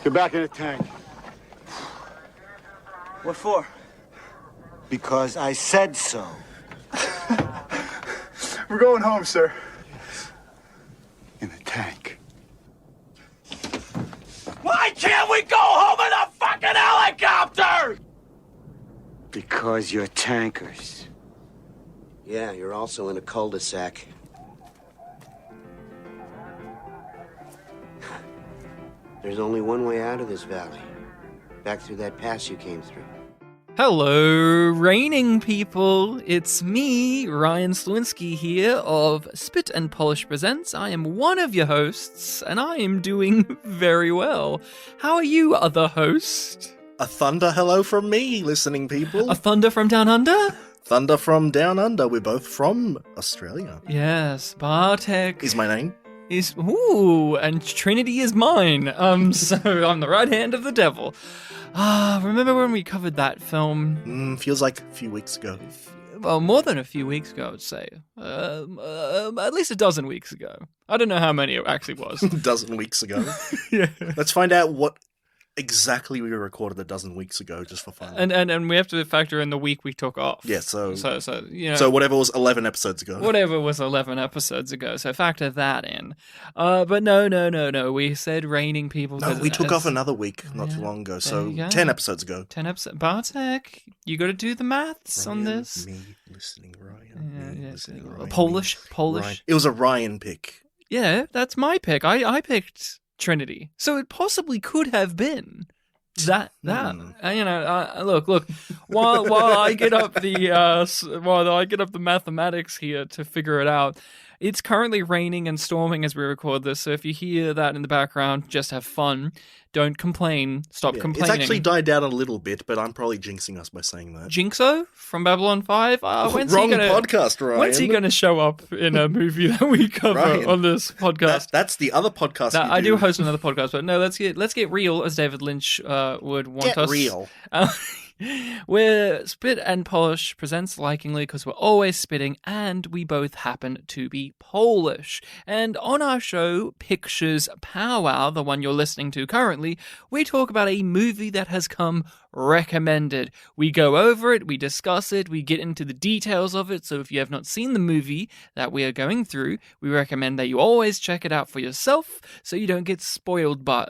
Get back in the tank. What for? Because I said so. We're going home, sir. In the tank. Why can't we go home in a fucking helicopter? Because you're tankers. Yeah, you're also in a cul-de-sac. There's only one way out of this valley. Back through that pass you came through. Hello, raining people. It's me, Ryan Slewinski here of Spit and Polish Presents. I am one of your hosts, and I am doing very well. How are you, other host? A thunder hello from me, listening people. A thunder from down under? Thunder from down under. We're both from Australia. Yes, Bartek Is my name. And Trinity is mine. So I'm the right hand of the devil. Remember when we covered that film? Feels like a few weeks ago. Well, more than a few weeks ago, I would say. At least a dozen weeks ago. I don't know how many it actually was. A dozen weeks ago. Yeah. Let's find out what exactly we recorded a dozen weeks ago, just for fun. And we have to factor in the week we took off. Yeah, so you know, so whatever was 11 episodes ago. Whatever was 11 episodes ago, so factor that in. But no. We said raining people. No, we took off another week not too long ago, so 10 episodes ago. 10 episodes. Bartek, you got to do the maths Ryan, on this. Me listening, Ryan. Yeah, Listening, Ryan. Polish. Ryan. It was a Ryan pick. Yeah, that's my pick. I picked Trinity, so it possibly could have been that. Look. While I get up the mathematics here to figure it out. It's currently raining and storming as we record this, so if you hear that in the background, just have fun. Don't complain. Stop complaining. It's actually died down a little bit, but I'm probably jinxing us by saying that. Jinxo from Babylon 5? Wrong podcast, Ryan. When's he going to show up in a movie that we cover on this podcast? That's the other podcast I do host another podcast, but no, let's get real, as David Lynch would want us. Get real. We're Spit and Polish Presents likingly because we're always spitting and we both happen to be Polish. And on our show, Pictures Powwow, the one you're listening to currently, we talk about a movie that has come recommended. We go over it, we discuss it, we get into the details of it, so if you have not seen the movie that we are going through, we recommend that you always check it out for yourself so you don't get spoiled by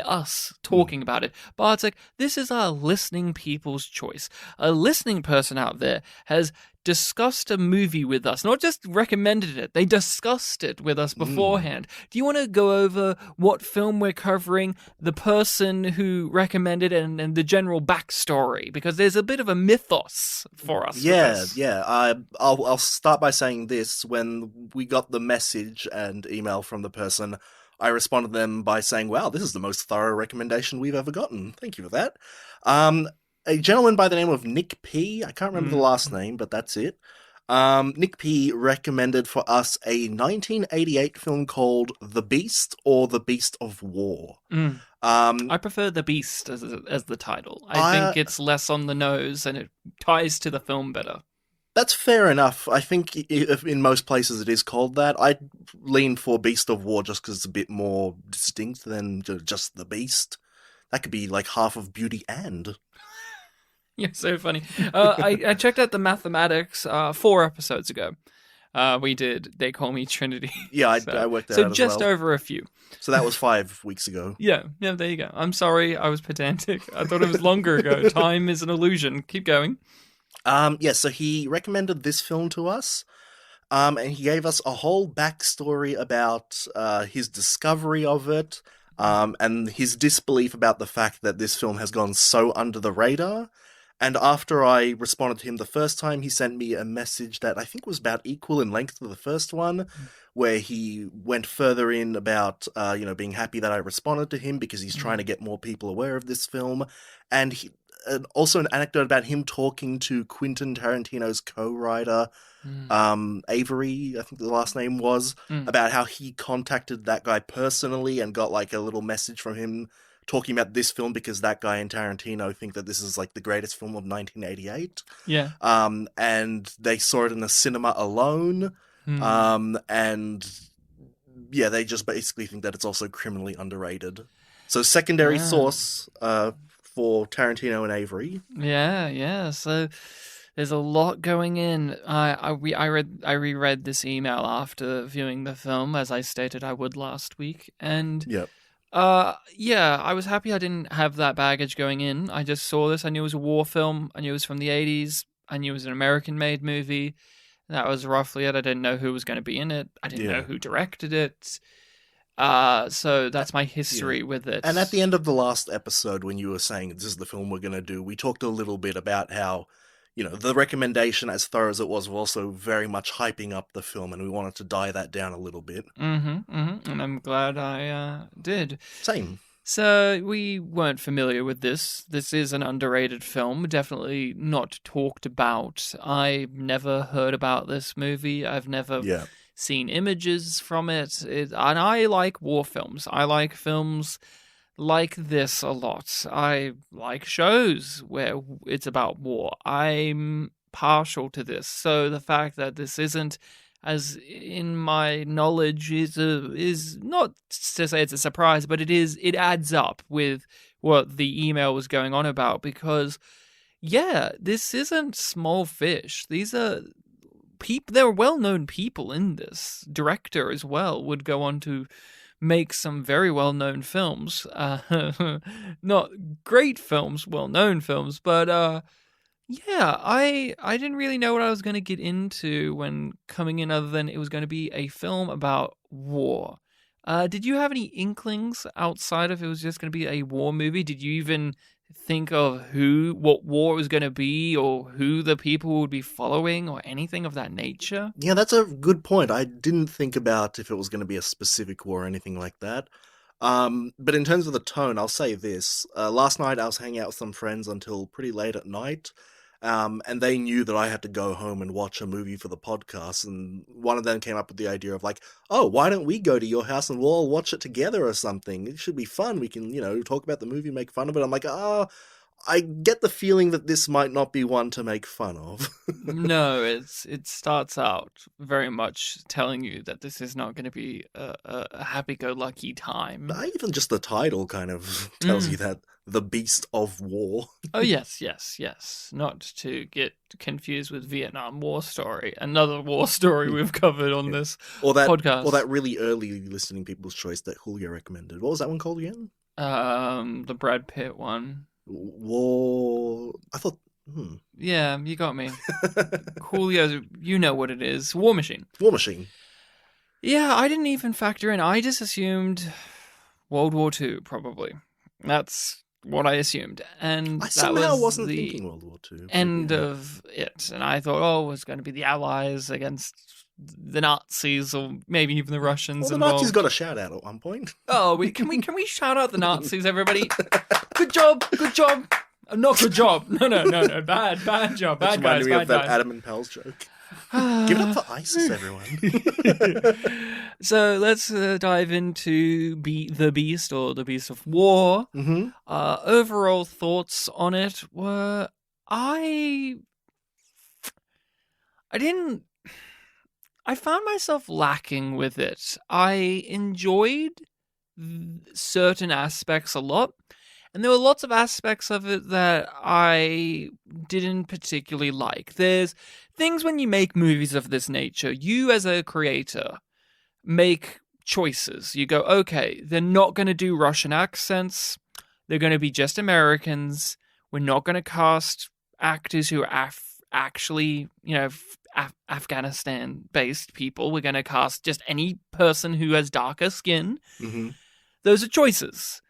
us talking about it. Bartek, this is our listening people's choice. A listening person out there has discussed a movie with us, not just recommended it, they discussed it with us beforehand. Do you want to go over what film we're covering, the person who recommended it, and the general backstory? Because there's a bit of a mythos for us. I'll start by saying this. When we got the message and email from the person, I responded to them by saying, wow, this is the most thorough recommendation we've ever gotten. Thank you for that. A gentleman by the name of Nick P. I can't remember the last name, but that's it. Nick P. recommended for us a 1988 film called The Beast or The Beast of War. I prefer The Beast as the title. I think it's less on the nose and it ties to the film better. That's fair enough. I think if in most places it is called that. I lean for Beast of War just because it's a bit more distinct than just The Beast. That could be like half of Beauty and... You're so funny. I checked out the mathematics 4 episodes ago. We did They Call Me Trinity. Yeah, I worked that out as well. So just over a few. So that was 5 weeks ago. Yeah, there you go. I'm sorry, I was pedantic. I thought it was longer ago. Time is an illusion. Keep going. So he recommended this film to us. And he gave us a whole backstory about his discovery of it. And his disbelief about the fact that this film has gone so under the radar. And after I responded to him the first time, he sent me a message that I think was about equal in length to the first one, where he went further in about, being happy that I responded to him because he's trying to get more people aware of this film. And also an anecdote about him talking to Quentin Tarantino's co-writer, Avery, I think the last name was, about how he contacted that guy personally and got like a little message from him talking about this film because that guy and Tarantino think that this is like the greatest film of 1988. Yeah. And they saw it in the cinema alone. And yeah, they just basically think that it's also criminally underrated. So secondary Ah. source for Tarantino and Avery. Yeah. So there's a lot going in. I reread this email after viewing the film, as I stated I would last week, and Yep. yeah, I was happy I didn't have that baggage going in. I just saw this. I knew it was a war film. I knew it was from the 80s. I knew it was an American-made movie. That was roughly it. I didn't know who was going to be in it. I didn't know who directed it. So that's my history with it. And at the end of the last episode, when you were saying this is the film we're going to do, we talked a little bit about how, the recommendation, as thorough as it was also very much hyping up the film, and we wanted to dial that down a little bit. And I'm glad I did. Same. So we weren't familiar with this. This is an underrated film, definitely not talked about. I've never heard about this movie. I've never seen images from it. And I like war films. I like films like this a lot. I like shows where it's about war. I'm partial to this. So the fact that this isn't, as in my knowledge, is not to say it's a surprise, but it adds up with what the email was going on about, because this isn't small fish. These are people, there are well-known people in this. Director as well would go on to make some very well-known films. Not great films, well-known films, but I didn't really know what I was going to get into when coming in, other than it was going to be a film about war. Did you have any inklings outside of it was just going to be a war movie? Did you even think of what war it was going to be, or who the people would be following, or anything of that nature? Yeah, that's a good point. I didn't think about if it was going to be a specific war or anything like that. But in terms of the tone, I'll say this. Last night I was hanging out with some friends until pretty late at night. And they knew that I had to go home and watch a movie for the podcast, and one of them came up with the idea of like, oh, why don't we go to your house and we'll all watch it together or something? It should be fun. We can, talk about the movie, make fun of it. I'm like, I get the feeling that this might not be one to make fun of. No, it starts out very much telling you that this is not going to be a happy-go-lucky time. Even just the title kind of tells you that. The Beast of War. Oh, yes. Not to get confused with Vietnam War Story, another war story we've covered on this podcast. Or that really early listening people's choice that Julio recommended. What was that one called again? The Brad Pitt one. War... I thought... Yeah, you got me. Julio, you know what it is. War Machine. War Machine. Yeah, I didn't even factor in. I just assumed World War II, probably. That's what I assumed, and I that somehow was wasn't the thinking World War II. end of it. And I thought, it was going to be the Allies against the Nazis, or maybe even the Russians. Well, the involved. Nazis got a shout out at one point. Oh, can we shout out the Nazis, everybody? Good job. Not good job. No. Bad job. That's Bad guys. reminded me Bad of that guys. Adam and Pals joke. Give it up for ISIS, everyone. So let's dive into The Beast, or The Beast of War. Mm-hmm. Overall thoughts on it were, I found myself lacking with it. I enjoyed certain aspects a lot, and there were lots of aspects of it that I didn't particularly like. There's things when you make movies of this nature, you as a creator make choices. You go, okay, they're not going to do Russian accents. They're going to be just Americans. We're not going to cast actors who are actually, Afghanistan-based people. We're going to cast just any person who has darker skin. Mm-hmm. Those are choices.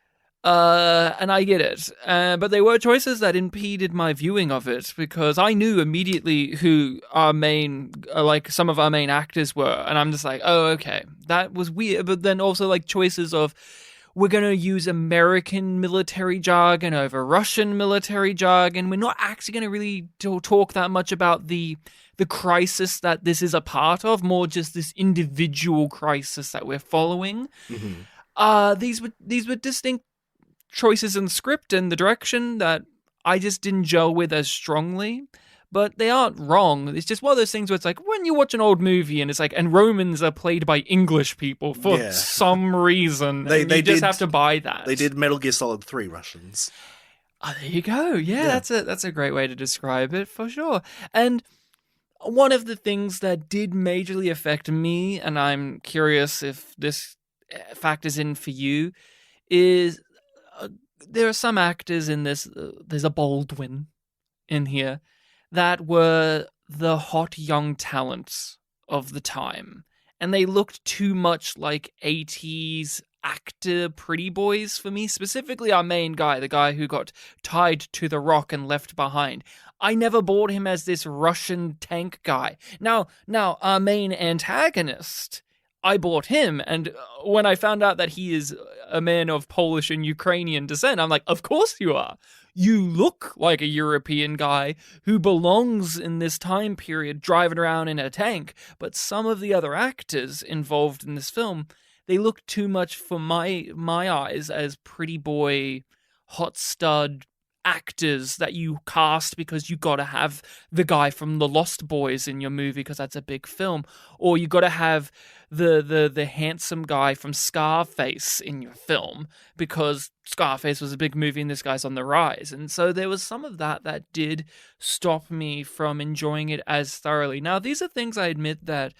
And I get it. But they were choices that impeded my viewing of it, because I knew immediately who our main, some of our main actors were. And I'm just like, oh, okay, that was weird. But then also choices of, we're going to use American military jargon over Russian military jargon. We're not actually going to really talk that much about the crisis that this is a part of, more just this individual crisis that we're following. Mm-hmm. These were distinct choices in the script and the direction that I just didn't gel with as strongly. but they aren't wrong. It's just one of those things where it's like when you watch an old movie and it's like, and Romans are played by English people for Yeah. some reason. They you just did- have to buy that. They did Metal Gear Solid 3 Russians. Oh, there you go. Yeah, that's a great way to describe it for sure. And one of the things that did majorly affect me, and I'm curious if this factors in for you, is there are some actors in this. There's a Baldwin in here that were the hot young talents of the time, and they looked too much like 80s actor pretty boys for me, specifically our main guy, the guy who got tied to the rock and left behind. I never bought him as this Russian tank guy. Now our main antagonist, I bought him, and when I found out that he is a man of Polish and Ukrainian descent, I'm like, of course you are. You look like a European guy who belongs in this time period driving around in a tank, but some of the other actors involved in this film, they look too much for my eyes as pretty boy, hot stud actors that you cast because you got to have the guy from The Lost Boys in your movie because that's a big film, or you got to have the handsome guy from Scarface in your film because Scarface was a big movie and this guy's on the rise. And so there was some of that did stop me from enjoying it as thoroughly. Now, these are things I admit that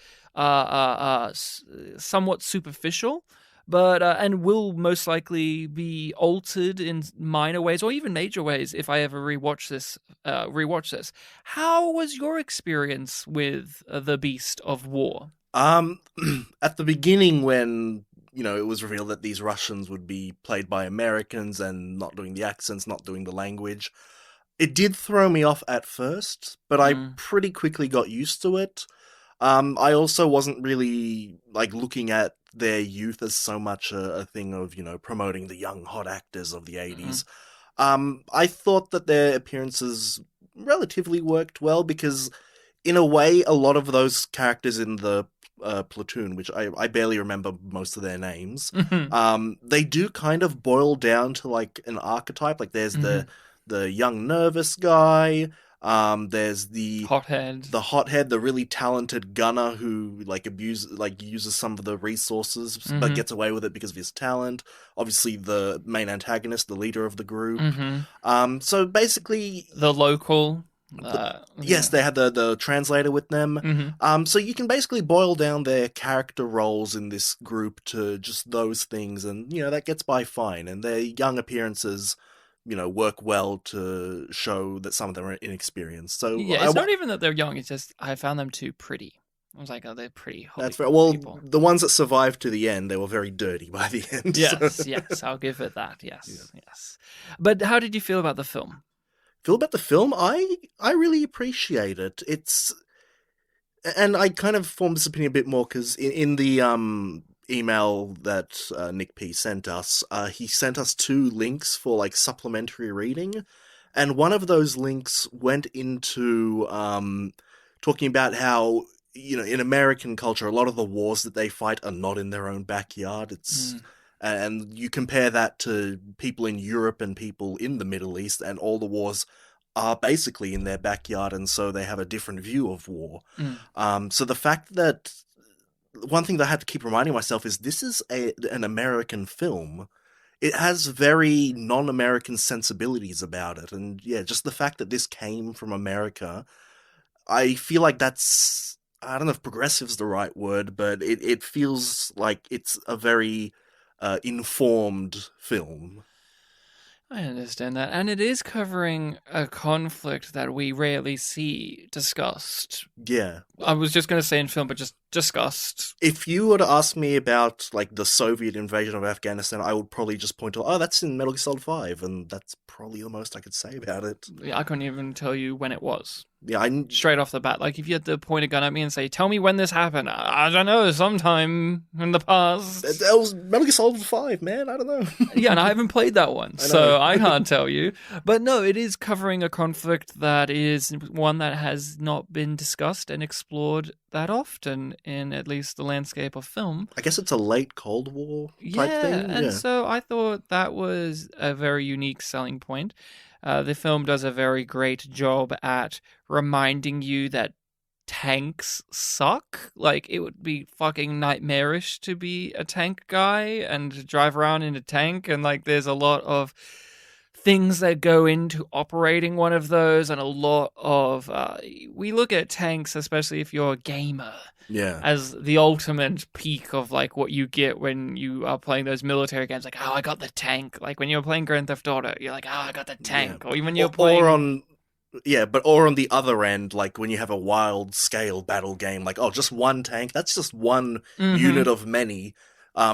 somewhat superficial, but and will most likely be altered in minor ways or even major ways if I ever rewatch this. How was your experience with The Beast of War? At the beginning, when it was revealed that these Russians would be played by Americans and not doing the accents, not doing the language, it did throw me off at first, but I pretty quickly got used to it. I also wasn't really looking at their youth as so much a thing of, promoting the young hot actors of the 80s. I thought that their appearances relatively worked well because in a way, a lot of those characters in the platoon, which I barely remember most of their names, they do kind of boil down to an archetype. There's the young nervous guy. There's the hothead, the really talented gunner who uses some of the resources but gets away with it because of his talent. Obviously, the main antagonist, the leader of the group. So basically, the local. Yes, they had the translator with them. So you can basically boil down their character roles in this group to just those things, and that gets by fine. And their young appearances work well to show that some of them are inexperienced. So yeah, it's not even that they're young. It's just I found them too pretty. I was like, oh, they're pretty. That's fair. Well, people. The ones that survived to the end, they were very dirty by the end. Yes, I'll give it that. Yes. But how did you feel about the film? Feel about the film? I really appreciate it. And I kind of formed this opinion a bit more because in the email that Nick P sent us, he sent us 2 links for supplementary reading, and one of those links went into talking about how in American culture a lot of the wars that they fight are not in their own backyard. And you compare that to people in Europe and people in the Middle East, and all the wars are basically in their backyard, and so they have a different view of war. So the fact that one thing that I had to keep reminding myself is this is an American film. It has very non-American sensibilities about it. And yeah, just the fact that this came from America, I feel like that's, I don't know if progressive's the right word, but it feels like it's a very informed film. I understand that. And it is covering a conflict that we rarely see discussed. Yeah. I was just going to say in film, but just discussed. If you were to ask me about the Soviet invasion of Afghanistan, I would probably just point to, that's in Metal Gear Solid 5, and that's probably the most I could say about it. Yeah, I couldn't even tell you when it was. Yeah, straight off the bat. If you had to point a gun at me and say, tell me when this happened. I don't know, sometime in the past. That was Metal Gear Solid 5, man. I don't know. Yeah, and I haven't played that one, so I can't tell you. But no, it is covering a conflict that is one that has not been discussed and explored that often in at least the landscape of film. I guess it's a late Cold War type thing. And so I thought that was a very unique selling point. The film does a very great job at reminding you that tanks suck. Like, it would be fucking nightmarish to be a tank guy and to drive around in a tank, and like there's a lot of things that go into operating one of those, and a lot of we look at tanks, especially if you're a gamer, as the ultimate peak of like what you get when you are playing those military games. Like, oh, I got the tank. Like when you're playing Grand Theft Auto, you're like, oh, I got the tank. Or even you're playing, or on the other end, like when you have a wild scale battle game, like, oh, just one tank. That's just one unit of many.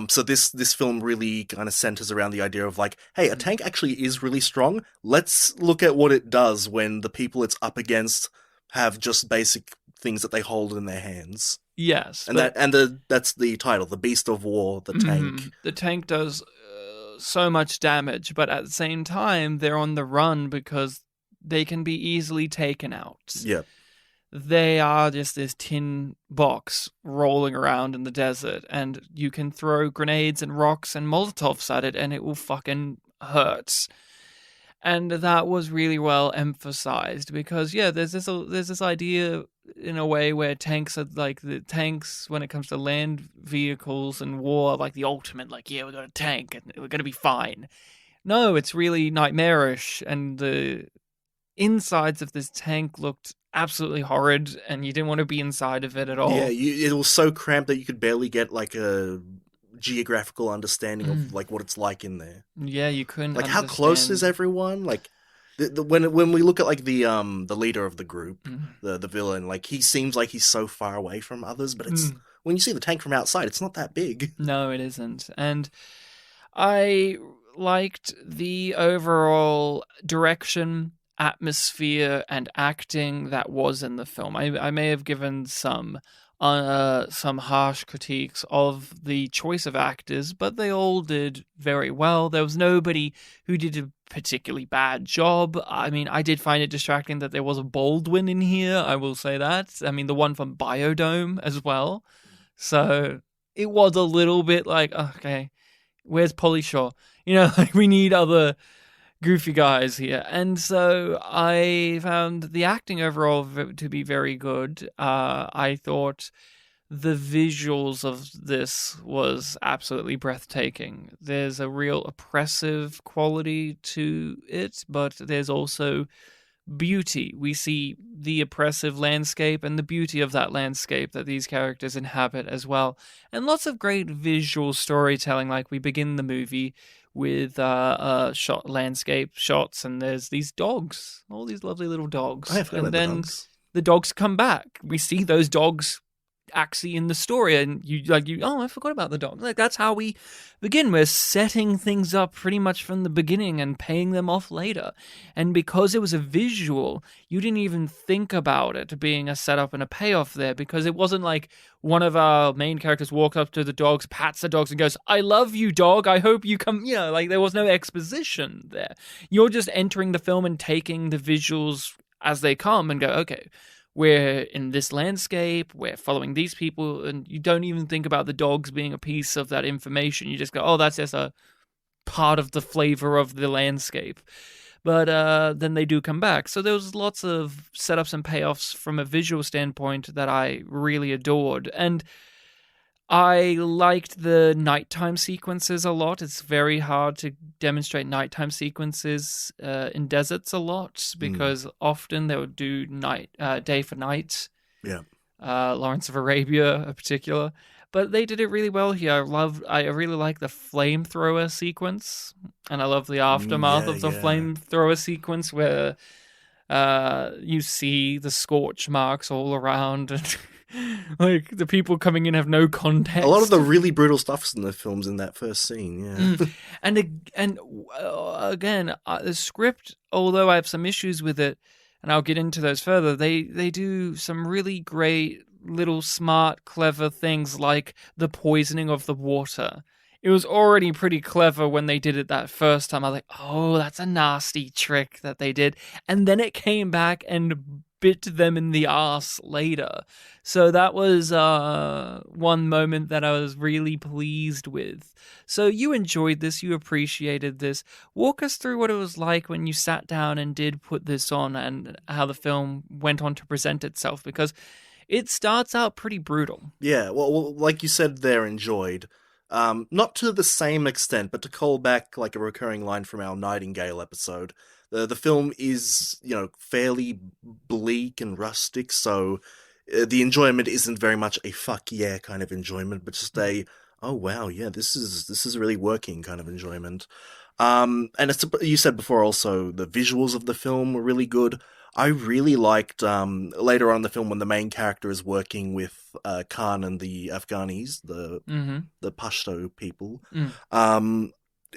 So this film really kind of centers around the idea of like, hey, a tank actually is really strong. Let's look at what it does when the people it's up against have just basic things that they hold in their hands. Yes, and that's the title, The Beast of War, the tank. The tank does so much damage, but at the same time, they're on the run because they can be easily taken out. Yeah. They are just this tin box rolling around in the desert, and you can throw grenades and rocks and Molotovs at it, and it will fucking hurt. And that was really well emphasized because, yeah, there's this idea in a way where tanks are like the tanks when it comes to land vehicles and war, like the ultimate, like, yeah, we got a tank and we're gonna be fine. No, it's really nightmarish, and the insides of this tank looked absolutely horrid, and you didn't want to be inside of it at all. Yeah, it was so cramped that you could barely get like a geographical understanding of like what it's like in there. Yeah, you couldn't. Like, how close is everyone? Like, when we look at like the leader of the group, the villain, like he seems like he's so far away from others, but it's when you see the tank from outside, it's not that big. No, it isn't. And I liked the overall direction, atmosphere, and acting that was in the film. I may have given some harsh critiques of the choice of actors, but they all did very well. There was nobody who did a particularly bad job. I mean, I did find it distracting that there was a Baldwin in here, I will say that. I mean, the one from Biodome as well. So it was a little bit like, okay, where's Polly Shaw? You know, like, we need other goofy guys here. And so I found the acting overall to be very good. I thought the visuals of this was absolutely breathtaking. There's a real oppressive quality to it, but there's also beauty. We see the oppressive landscape and the beauty of that landscape that these characters inhabit as well. And lots of great visual storytelling. Like, we begin the movie with landscape shots, and there's these dogs, all these lovely little dogs. And then the dogs come back. We see those dogs actually in the story, and I forgot about the dog. Like, that's how we begin. We're setting things up pretty much from the beginning and paying them off later. And because it was a visual, you didn't even think about it being a setup and a payoff there, because it wasn't like one of our main characters walks up to the dogs, pats the dogs, and goes, "I love you, dog. I hope you come." You know, like, there was no exposition there. You're just entering the film and taking the visuals as they come and go, okay, we're in this landscape, we're following these people, and you don't even think about the dogs being a piece of that information. You just go, oh, that's just a part of the flavor of the landscape. But then they do come back. So there was lots of setups and payoffs from a visual standpoint that I really adored. And I liked the nighttime sequences a lot. It's very hard to demonstrate nighttime sequences in deserts a lot, because often they would do day for night. Yeah. Lawrence of Arabia in particular. But they did it really well here. I really like the flamethrower sequence, and I love the aftermath of the flamethrower sequence where you see the scorch marks all around, and like, the people coming in have no context. A lot of the really brutal stuff's in the films in that first scene, yeah. And again, the script, although I have some issues with it, and I'll get into those further, they do some really great little smart, clever things, like the poisoning of the water. It was already pretty clever when they did it that first time. I was like, oh, that's a nasty trick that they did. And then it came back and bit them in the arse later. So that was one moment that I was really pleased with. So you enjoyed this, you appreciated this. Walk us through what it was like when you sat down and did put this on, and how the film went on to present itself, because it starts out pretty brutal. Yeah, well, like you said there, enjoyed. Not to the same extent, but to call back like a recurring line from our Nightingale episode, the film is, fairly bleak and rustic, so the enjoyment isn't very much a fuck yeah kind of enjoyment, but just a, oh wow, yeah, this is really working kind of enjoyment. And it's, you said before also, the visuals of the film were really good. I really liked later on in the film when the main character is working with Khan and the Afghanis, the Pashto people.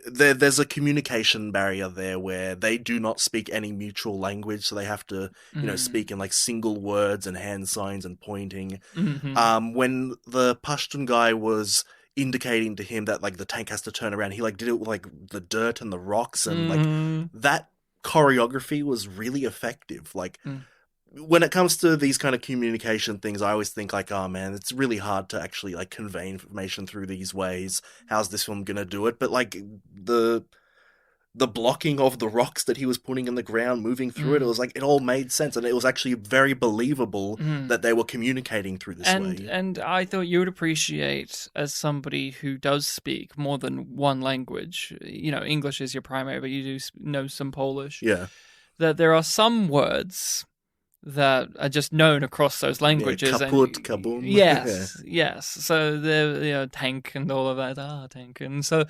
There's a communication barrier there where they do not speak any mutual language, so they have to, speak in like single words and hand signs and pointing. When the Pashtun guy was indicating to him that like the tank has to turn around, he like did it with like the dirt and the rocks, and like that choreography was really effective. Like when it comes to these kind of communication things, I always think like, oh man, it's really hard to actually like convey information through these ways. How's this film gonna do it? But like the blocking of the rocks that he was putting in the ground, moving through it was like, it all made sense, and it was actually very believable that they were communicating through this way. And I thought you would appreciate, as somebody who does speak more than one language, English is your primary, but you do know some Polish. Yeah. That there are some words that are just known across those languages. Yeah, kaput, kaboom. Yes, yes. So the tank and all of that. Tank, and so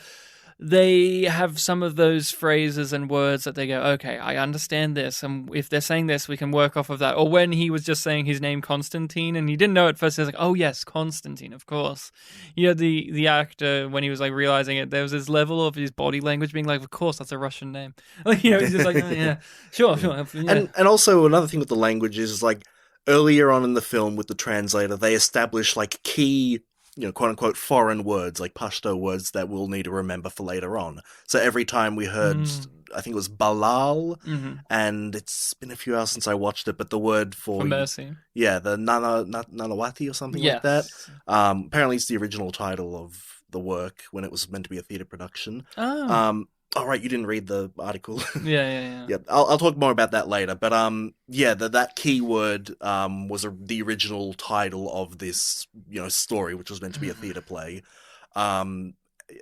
they have some of those phrases and words that they go, okay, I understand this, and if they're saying this, we can work off of that. Or when he was just saying his name, Constantine, and he didn't know at first, he was like, oh yes, Constantine, of course. The actor, when he was like realizing it, there was this level of his body language being like, of course, that's a Russian name. He's just like, oh, yeah, sure. Yeah. And also another thing with the language is like, earlier on in the film with the translator, they establish like key, quote unquote foreign words, like Pashto words that we'll need to remember for later on. So every time we heard, I think it was Balal, and it's been a few hours since I watched it, but the word for mercy. Yeah, the Nanawati or something like that. Apparently it's the original title of the work when it was meant to be a theatre production. Oh, right, you didn't read the article. Yeah. Yeah, I'll talk more about that later. But that keyword was the original title of this story, which was meant to be a theatre play.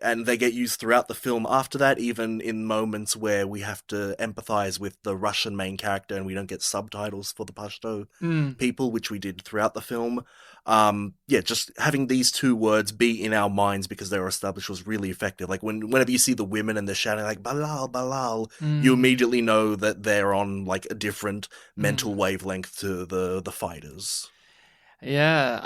And they get used throughout the film after that, even in moments where we have to empathize with the Russian main character and we don't get subtitles for the Pashto people, which we did throughout the film. Just having these two words be in our minds because they were established was really effective. Like whenever you see the women and they're shouting like Balal, Balal, you immediately know that they're on like a different mental wavelength to the fighters. Yeah,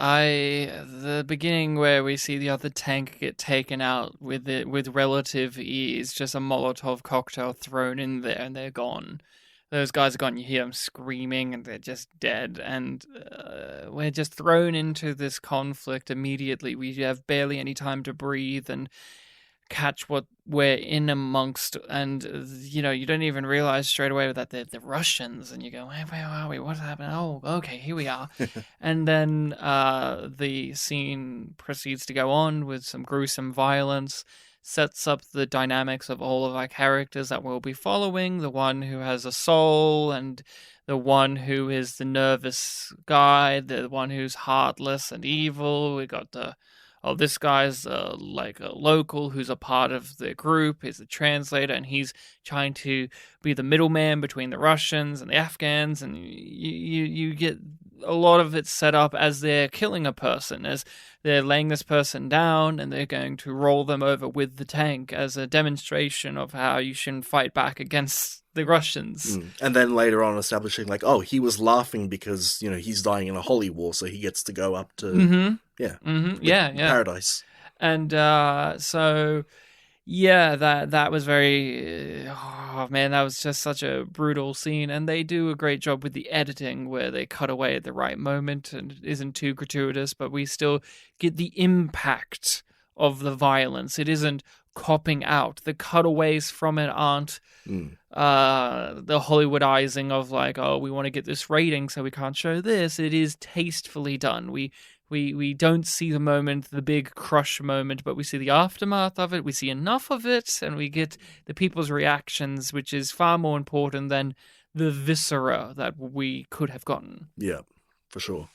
the beginning where we see the other tank get taken out with relative ease, just a Molotov cocktail thrown in there and they're gone. Those guys are gone. You hear them screaming and they're just dead. And we're just thrown into this conflict immediately. We have barely any time to breathe and catch what we're in amongst, and you don't even realize straight away that they're the Russians, and you go, where are we, what's happening? Oh, okay, here we are. And then the scene proceeds to go on with some gruesome violence, sets up the dynamics of all of our characters that we'll be following, the one who has a soul and the one who is the nervous guy, the one who's heartless and evil. We got this guy's like a local who's a part of the group, is a translator, and he's trying to be the middleman between the Russians and the Afghans, and you get a lot of it set up as they're killing a person, as they're laying this person down and they're going to roll them over with the tank as a demonstration of how you shouldn't fight back against the Russians. And then later on establishing like, oh, he was laughing because, he's dying in a holy war, so he gets to go up to paradise. And that was very, oh man, that was just such a brutal scene. And they do a great job with the editing where they cut away at the right moment and it isn't too gratuitous, but we still get the impact of the violence. It isn't copping out. The cutaways from it aren't the Hollywoodizing of like, oh, we want to get this rating, so we can't show this. It is tastefully done. We don't see the moment, the big crush moment, but we see the aftermath of it. We see enough of it, and we get the people's reactions, which is far more important than the viscera that we could have gotten. Yeah, for sure.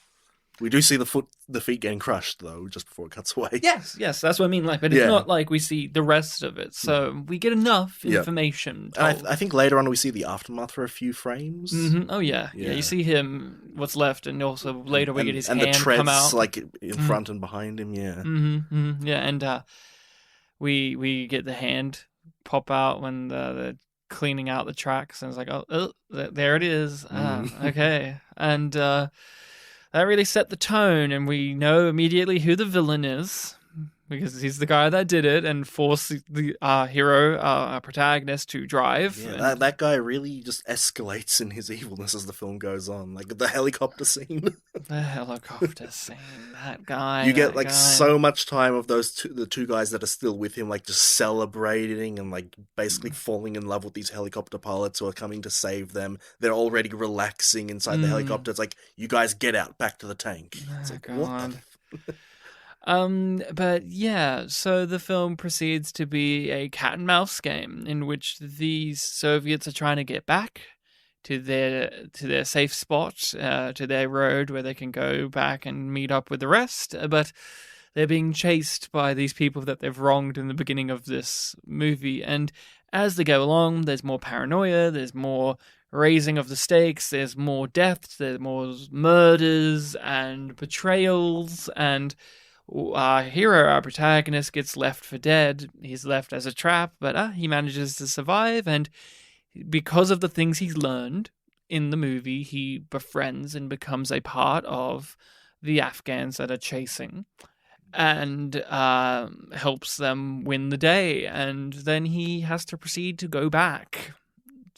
We do see the feet getting crushed though, just before it cuts away. Yes, that's what I mean. Like, but it's not like we see the rest of it, so we get enough information. And I think later on we see the aftermath for a few frames. Mm-hmm. Oh yeah. You see him, what's left, and also later we get his hand the treads, come out, like in front and behind him. Yeah. Yeah, and we get the hand pop out when the cleaning out the tracks, and it's like, oh, there it is. Okay, and that really set the tone, and we know immediately who the villain is, because he's the guy that did it and forced our hero, our protagonist, to drive. Yeah, that guy really just escalates in his evilness as the film goes on. Like the helicopter scene. The helicopter scene. That guy. You get so much time of the two guys that are still with him, like just celebrating and like basically falling in love with these helicopter pilots who are coming to save them. They're already relaxing inside the helicopter. It's like, you guys get out, back to the tank. It's like, what the But yeah, so the film proceeds to be a cat and mouse game in which these Soviets are trying to get back to their safe spot, to their road where they can go back and meet up with the rest, but they're being chased by these people that they've wronged in the beginning of this movie. And as they go along, there's more paranoia, there's more raising of the stakes, there's more deaths, there's more murders and betrayals, and our hero, our protagonist, gets left for dead. He's left as a trap, but he manages to survive, and because of the things he's learned in the movie, he befriends and becomes a part of the Afghans that are chasing, and helps them win the day. And then he has to proceed to go back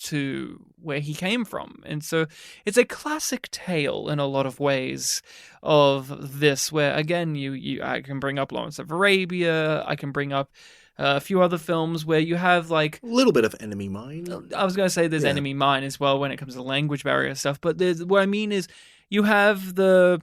to where he came from. And so it's a classic tale in a lot of ways of this, where again I can bring up Lawrence of Arabia, I can bring up a few other films where you have like a little bit of Enemy Mine. I was going to say there's Enemy Mine as well when it comes to language barrier stuff, but what I mean is you have the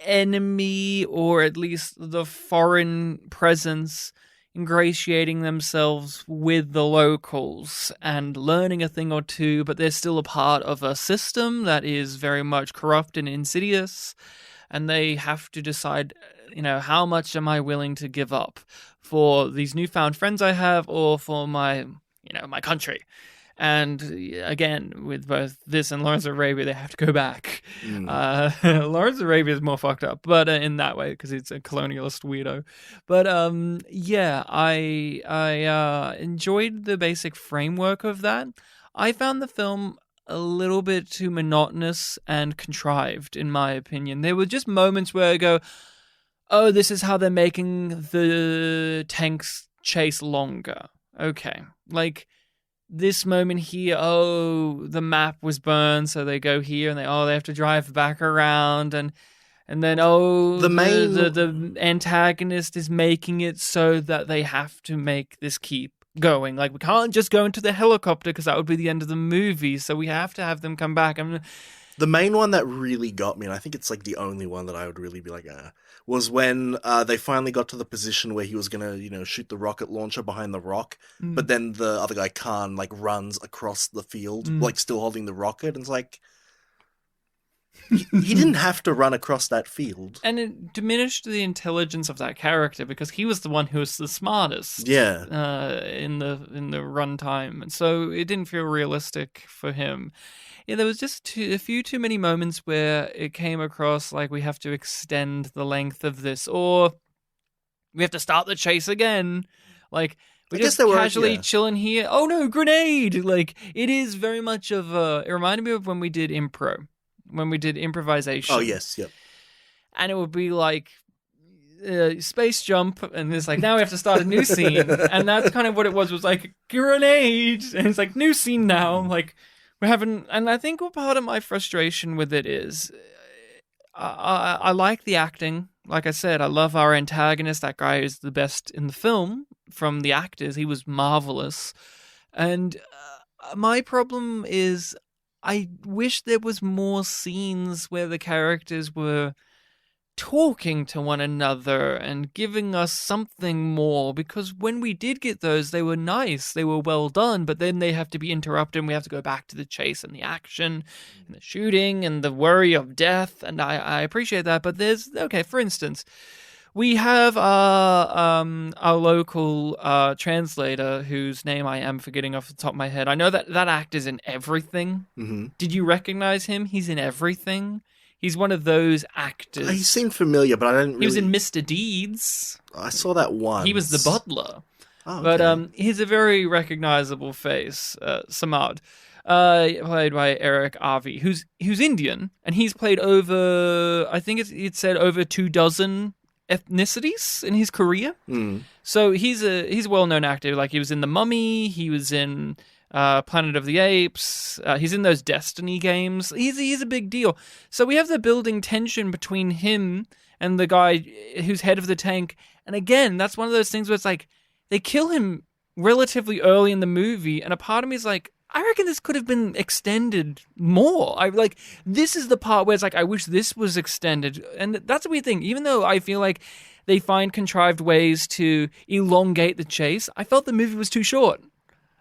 enemy, or at least the foreign presence, ingratiating themselves with the locals and learning a thing or two, but they're still a part of a system that is very much corrupt and insidious, and they have to decide, how much am I willing to give up for these newfound friends I have, or for my country. And again, with both this and Lawrence of Arabia, they have to go back. Lawrence of Arabia is more fucked up, but in that way, because it's a colonialist weirdo. But I enjoyed the basic framework of that. I found the film a little bit too monotonous and contrived, in my opinion. There were just moments where I go, oh, this is how they're making the tanks chase longer. Okay. Like, this moment here, oh, the map was burned, so they go here, and they have to drive back around, and then the antagonist is making it so that they have to make this keep going. Like, we can't just go into the helicopter because that would be the end of the movie, so we have to have them come back. The main one that really got me, and I think it's like the only one that I would really be like, was when they finally got to the position where he was gonna, shoot the rocket launcher behind the rock, but then the other guy Khan runs across the field, still holding the rocket, and it's like, he didn't have to run across that field. And it diminished the intelligence of that character because he was the one who was the smartest. Yeah. In the runtime, and so it didn't feel realistic for him. Yeah, there was just a few too many moments where it came across like we have to extend the length of this, or we have to start the chase again. Like, we just casually chilling here. Oh no, grenade! Like, it is very much of it reminded me of when we did improvisation. Oh, yes, yep. And it would be like, space jump, and it's like, now we have to start a new scene. And that's kind of what it was like, grenade! And it's like, new scene now. Like, we haven't, and I think what part of my frustration with it is, I like the acting. Like I said, I love our antagonist. That guy is the best in the film from the actors. He was marvelous. And my problem is I wish there was more scenes where the characters were talking to one another and giving us something more, because when we did get those, they were nice, they were well done, but then they have to be interrupted and we have to go back to the chase and the action and the shooting and the worry of death, and I appreciate that. But there's, okay, for instance, we have our local translator whose name I am forgetting off the top of my head. I know that actor's in everything. Mm-hmm. Did you recognize him? He's in everything. He's one of those actors. He seemed familiar, but I didn't really... He was in Mr. Deeds. I saw that once. He was the butler. Oh, But okay. he's a very recognizable face, Samad, played by Eric Avi, who's Indian, and he's played over, I think it said over 24 ethnicities in his career. Mm. So he's a well-known actor. Like, he was in The Mummy, he was in Planet of the Apes. He's in those Destiny games. He's a big deal. So we have the building tension between him and the guy who's head of the tank. And again, that's one of those things where it's like, they kill him relatively early in the movie, and a part of me is like, I reckon this could have been extended more. This is the part where it's like, I wish this was extended. And that's a weird thing. Even though I feel like they find contrived ways to elongate the chase, I felt the movie was too short.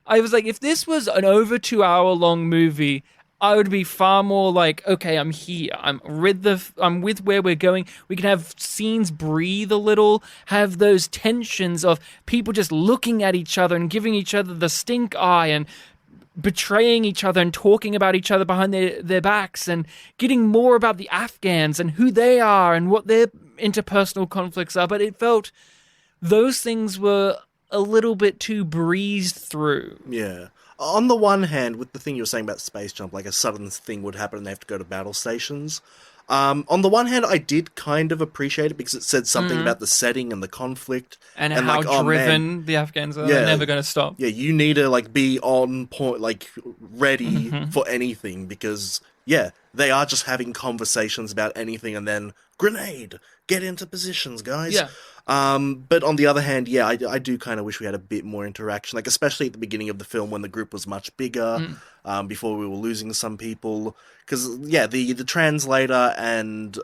I was like, if this was an over 2 hour long movie, I would be far more like, okay, I'm here. I'm with where we're going. We can have scenes breathe a little, have those tensions of people just looking at each other and giving each other the stink eye and betraying each other and talking about each other behind their backs, and getting more about the Afghans and who they are and what their interpersonal conflicts are. But it felt those things were a little bit too breezed through. Yeah. On the one hand, with the thing you were saying about space jump, like a sudden thing would happen and they have to go to battle stations. On the one hand, I did kind of appreciate it because it said something about the setting and the conflict. And how like, oh, driven man, the Afghans are. Yeah. They're never going to stop. yeah, you need to like be on point, like ready for anything, because yeah, they are just having conversations about anything and then grenade, get into positions, guys. Yeah. But on the other hand, yeah, I do kind of wish we had a bit more interaction, like especially at the beginning of the film when the group was much bigger, before we were losing some people. Because yeah, the translator and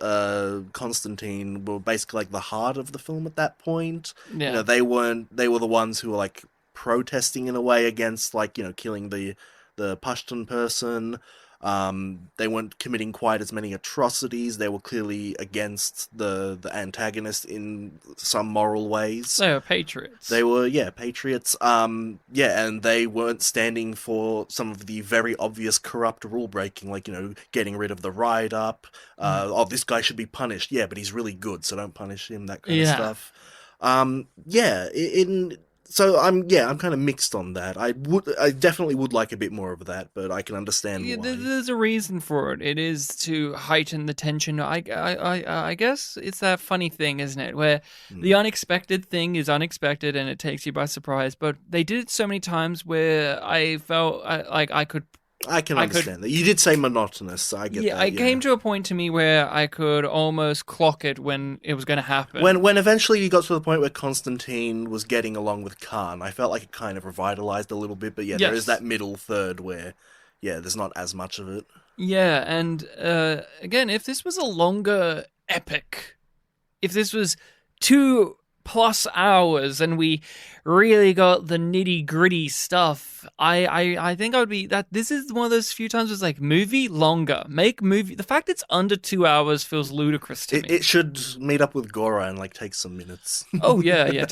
Constantine were basically like the heart of the film at that point. Yeah. You know, they were the ones who were like protesting in a way against, like, you know, killing the Pashtun person. They weren't committing quite as many atrocities. They were clearly against the antagonist in some moral ways. They were patriots. They were, yeah, patriots. And they weren't standing for some of the very obvious corrupt rule breaking, like, you know, getting rid of the write-up. Oh, this guy should be punished. Yeah, but he's really good, so don't punish him, that kind of stuff. So I'm kind of mixed on that. I definitely would like a bit more of that, but I can understand why. There's a reason for it. It is to heighten the tension. I guess it's that funny thing, isn't it, where the unexpected thing is unexpected and it takes you by surprise. But they did it so many times where I felt like I could. I can understand that. You did say monotonous, so I get that. Yeah, it came to a point to me where I could almost clock it when it was going to happen. When eventually you got to the point where Constantine was getting along with Khan, I felt like it kind of revitalized a little bit, but yeah, there is that middle third where, yeah, there's not as much of it. Yeah, and again, if this was a longer epic, if this was 2+ hours and we really got the nitty gritty stuff, I think I would be that. This is one of those few times it's like, movie longer, make movie. The fact it's under 2 hours feels ludicrous to me. It should meet up with Gora and like take some minutes. Oh yeah.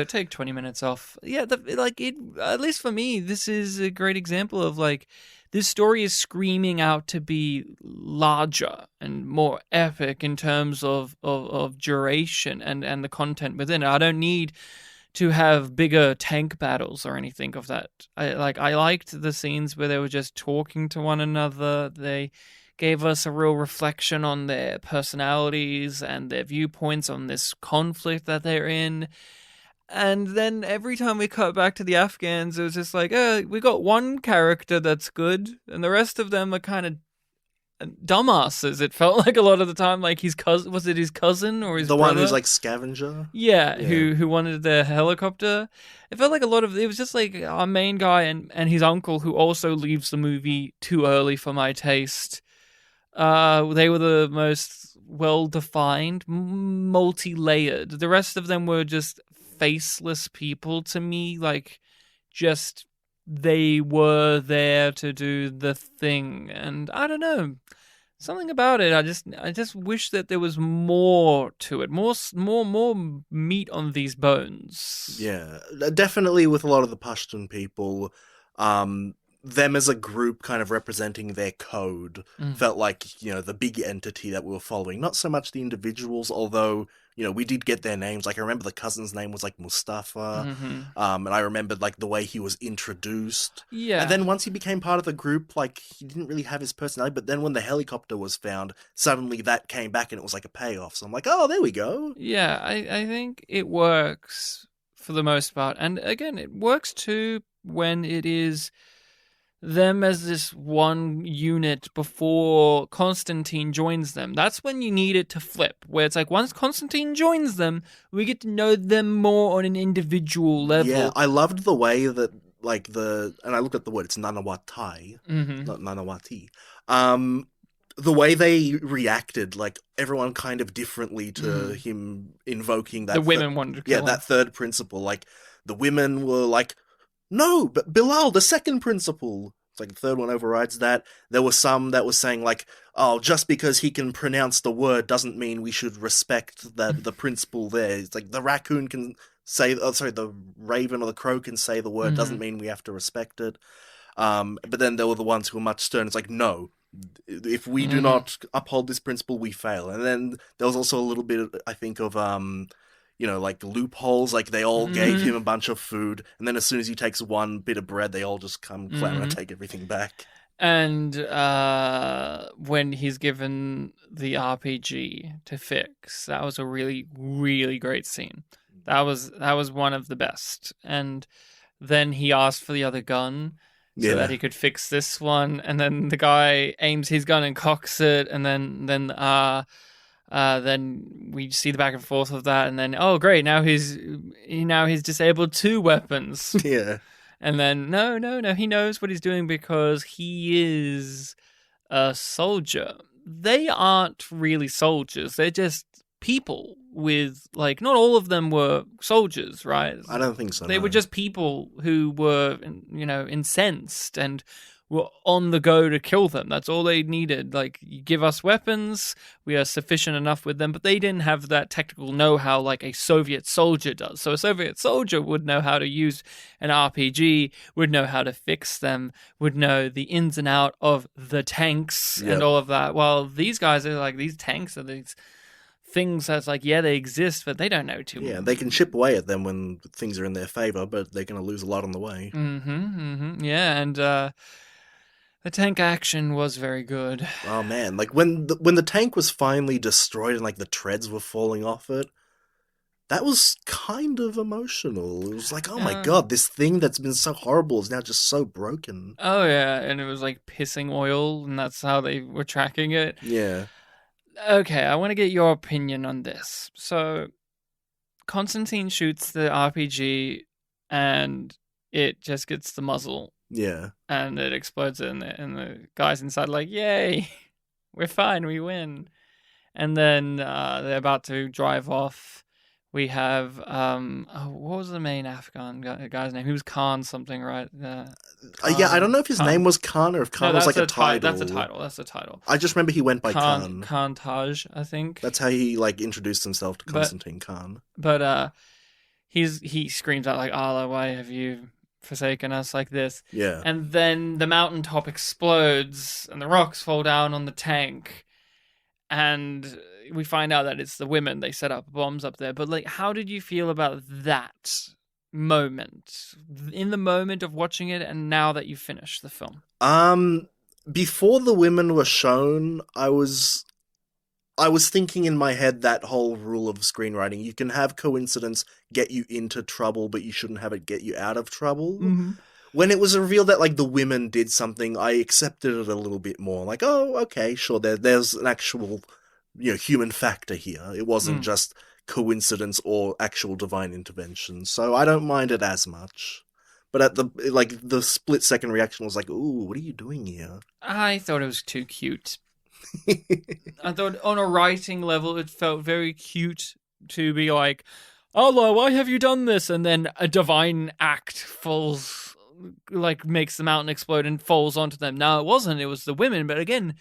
Take 20 minutes off. Yeah, at least for me, this is a great example of like, this story is screaming out to be larger and more epic in terms of duration and the content within it. I don't need to have bigger tank battles or anything of that. I liked the scenes where they were just talking to one another. They gave us a real reflection on their personalities and their viewpoints on this conflict that they're in. And then every time we cut back to the Afghans, it was just like, we got one character that's good, and the rest of them are kind of dumbasses. It felt like a lot of the time, like his cousin, was it his cousin or his The brother? one who's like scavenger. Yeah, Yeah. who wanted the helicopter. It felt like a lot of it was just like our main guy and his uncle, who also leaves the movie too early for my taste. They were the most well-defined, multi-layered. The rest of them were just faceless people to me, like just they were there to do the thing, and I don't know. Something about it, I just wish that there was more to it, more meat on these bones. Yeah, definitely with a lot of the Pashtun people, them as a group kind of representing their code felt like, the big entity that we were following. Not so much the individuals, although, we did get their names. Like, I remember the cousin's name was like Mustafa, and I remembered like the way he was introduced. Yeah. And then once he became part of the group, like, he didn't really have his personality, but then when the helicopter was found, suddenly that came back and it was like a payoff. So I'm like, oh, there we go. Yeah, I think it works for the most part. And again, it works too when it is them as this one unit before Constantine joins them. That's when you need it to flip, where it's like once Constantine joins them, we get to know them more on an individual level. Yeah, I loved the way that, like, and I looked at the word, it's Nanawatai, not Nanawati. The way they reacted, like, everyone kind of differently to him invoking that. The women wanted to kill him. that third principle. Like, the women were like, no, but Bilal, the second principle. It's like the third one overrides that. There were some that was saying like, oh, just because he can pronounce the word doesn't mean we should respect the principle there. It's like the raccoon can say, the raven or the crow can say the word, doesn't mean we have to respect it. But then there were the ones who were much stern. It's like, no, if we do not uphold this principle, we fail. And then there was also a little bit, I think, of like loopholes. Like they all gave him a bunch of food, and then as soon as he takes one bit of bread, they all just come clamoring and take everything back. And when he's given the RPG to fix, that was a really, really great scene. That was one of the best. And then he asked for the other gun so that he could fix this one. And then the guy aims his gun and cocks it. And then we see the back and forth of that. And then, oh, great, now he's disabled 2 weapons. Yeah. And then, no, he knows what he's doing because he is a soldier. They aren't really soldiers. They're just people with, like, not all of them were soldiers, right? I don't think so. They were just people who were, incensed and were on the go to kill them. That's all they needed. Like, you give us weapons, we are sufficient enough with them, but they didn't have that technical know-how like a Soviet soldier does. So a Soviet soldier would know how to use an RPG, would know how to fix them, would know the ins and out of the tanks and all of that. While these guys are like, these tanks are these things that's like, yeah, they exist, but they don't know too much. Yeah, they can chip away at them when things are in their favor, but they're going to lose a lot on the way. Yeah, and the tank action was very good. Oh man, like when the tank was finally destroyed and like the treads were falling off it, that was kind of emotional. It was like, oh my god, this thing that's been so horrible is now just so broken. Oh yeah, and it was like pissing oil, and that's how they were tracking it. Yeah. Okay, I want to get your opinion on this. So, Constantine shoots the RPG, and it just gets the muzzle. Yeah. And it explodes and the guys inside are like, yay, we're fine, we win. And then they're about to drive off. We have, what was the main Afghan guy's name? He was Khan something, right? Yeah, I don't know if his name was Khan or if Khan was like a title. That's a title. I just remember he went by Khan. Khan Taj, I think. That's how he like introduced himself to Constantine Khan. But he screams out like, Allah, why have you forsaken us like this? Yeah. And then the mountaintop explodes and the rocks fall down on the tank. And we find out that it's the women. They set up bombs up there. But like, how did you feel about that moment? In the moment of watching it and now that you finished the film? Before the women were shown, I was thinking in my head that whole rule of screenwriting. You can have coincidence get you into trouble, but you shouldn't have it get you out of trouble. Mm-hmm. When it was revealed that, like, the women did something, I accepted it a little bit more. Like, oh, okay, sure, there's an actual, human factor here. It wasn't just coincidence or actual divine intervention. So I don't mind it as much. But at the split-second reaction was like, ooh, what are you doing here? I thought it was too cute. I thought on a writing level, it felt very cute to be like, Allah, why have you done this? And then a divine act falls, like makes the mountain explode and falls onto them. No, it wasn't. It was the women. But again,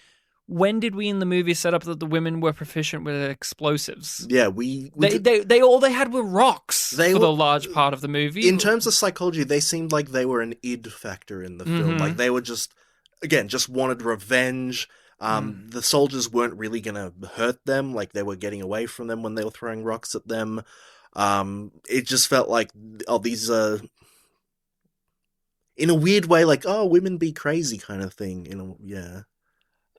when did we in the movie set up that the women were proficient with explosives? Yeah, they all they had were rocks for the large part of the movie. In terms of psychology, they seemed like they were an id factor in the film. Like they were just wanted revenge. The soldiers weren't really going to hurt them. Like they were getting away from them when they were throwing rocks at them. It just felt like, these are, in a weird way, like, women be crazy kind of thing. Yeah.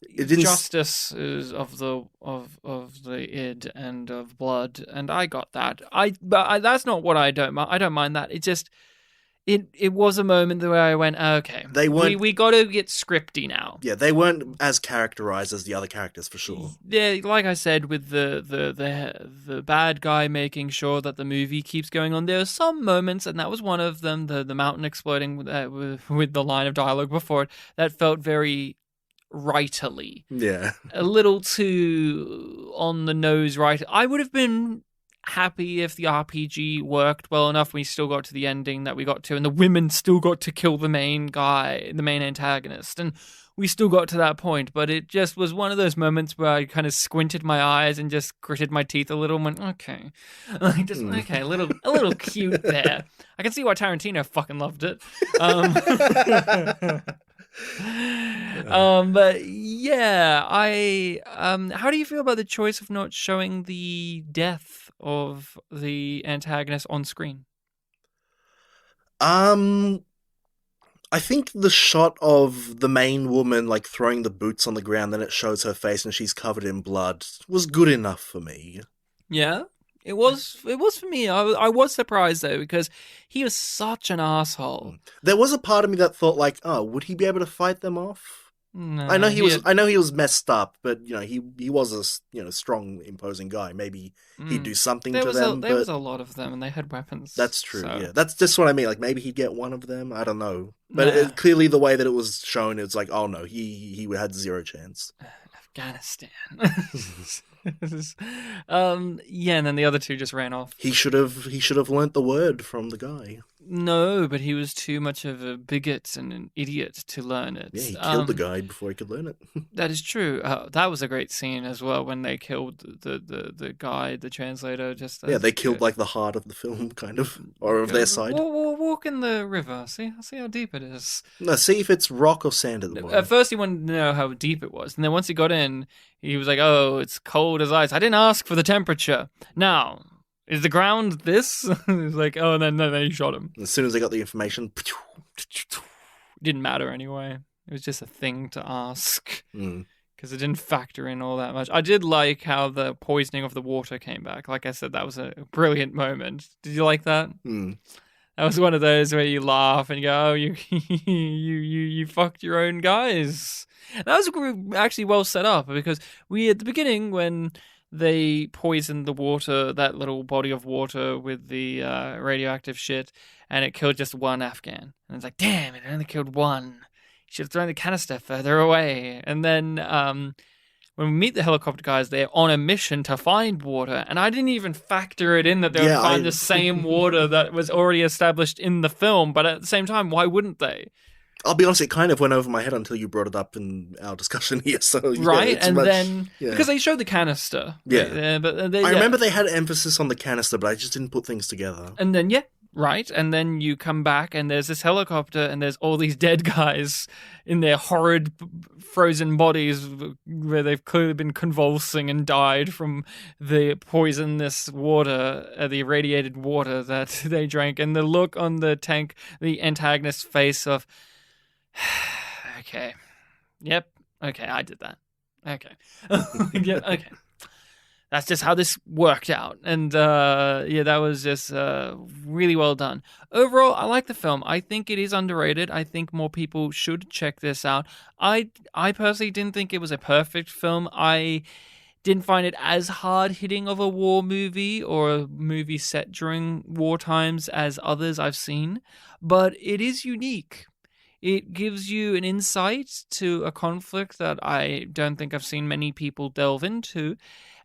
It didn't... Justice is of the id and of blood, and I got that. But that's not what I don't mind. I don't mind that. It just it was a moment where I went, okay, they weren't. We got to get scripty now. Yeah, they weren't as characterized as the other characters for sure. Yeah, like I said, with the bad guy making sure that the movie keeps going on. There are some moments, and that was one of them. The mountain exploding with the line of dialogue before it that felt very writerly. Yeah. A little too on the nose right. I would have been happy if the RPG worked well enough. We still got to the ending that we got to, and the women still got to kill the main antagonist, and we still got to that point. But it just was one of those moments where I kind of squinted my eyes and just gritted my teeth a little and went, okay. Okay, a little cute there. I can see why Tarantino fucking loved it. But yeah, how do you feel about the choice of not showing the death of the antagonist on screen? I think the shot of the main woman, like, throwing the boots on the ground, then it shows her face and she's covered in blood, was good enough for me. Yeah? It was for me. I was surprised though, because he was such an asshole. There was a part of me that thought like, would he be able to fight them off? No, I know he was messed up, but he was a strong, imposing guy. Maybe he'd do something to them. There was a lot of them, and they had weapons. That's true. So. Yeah, that's just what I mean. Like maybe he'd get one of them. I don't know. But clearly, the way that it was shown, it's like, oh no, he had zero chance. Afghanistan. Yeah, and then the other two just ran off. He should have learnt the word from the guy. No, but he was too much of a bigot and an idiot to learn it. Yeah, he killed the guy before he could learn it. That is true. That was a great scene as well when they killed the guy, the translator. They killed like the heart of the film, kind of, or of their side. We'll walk in the river. See how deep it is. No, see if it's rock or sand at the bottom. At first, he wanted to know how deep it was, and then once he got in, he was like, "Oh, it's cold as ice. I didn't ask for the temperature. Now, is the ground this?" He was like, "Oh," and then he shot him. As soon as they got the information, didn't matter anyway. It was just a thing to ask because it didn't factor in all that much. I did like how the poisoning of the water came back. Like I said, that was a brilliant moment. Did you like that? That was one of those where you laugh and you go, "Oh, you fucked your own guys." That was actually well set up because at the beginning when they poisoned the water, that little body of water with the radioactive shit, and it killed just one Afghan. And it's like, damn, it only killed one. You should have thrown the canister further away. And then when we meet the helicopter guys, they're on a mission to find water, and I didn't even factor it in that they would find the same water that was already established in the film, but at the same time, why wouldn't they? I'll be honest, it kind of went over my head until you brought it up in our discussion here. So right, and then because they showed the canister, but I remember they had emphasis on the canister, but I just didn't put things together. And then and then you come back, and there's this helicopter, and there's all these dead guys in their horrid frozen bodies where they've clearly been convulsing and died from the poisonous water, the irradiated water that they drank, and the look on the antagonist's face of. Okay. Yep. Okay, I did that. Okay. Yeah, okay. that's just how this worked out. And that was just really well done. Overall, I like the film. I think it is underrated. I think more people should check this out. I personally didn't think it was a perfect film. I didn't find it as hard-hitting of a war movie or a movie set during war times as others I've seen, but it is unique. It gives you an insight to a conflict that I don't think I've seen many people delve into.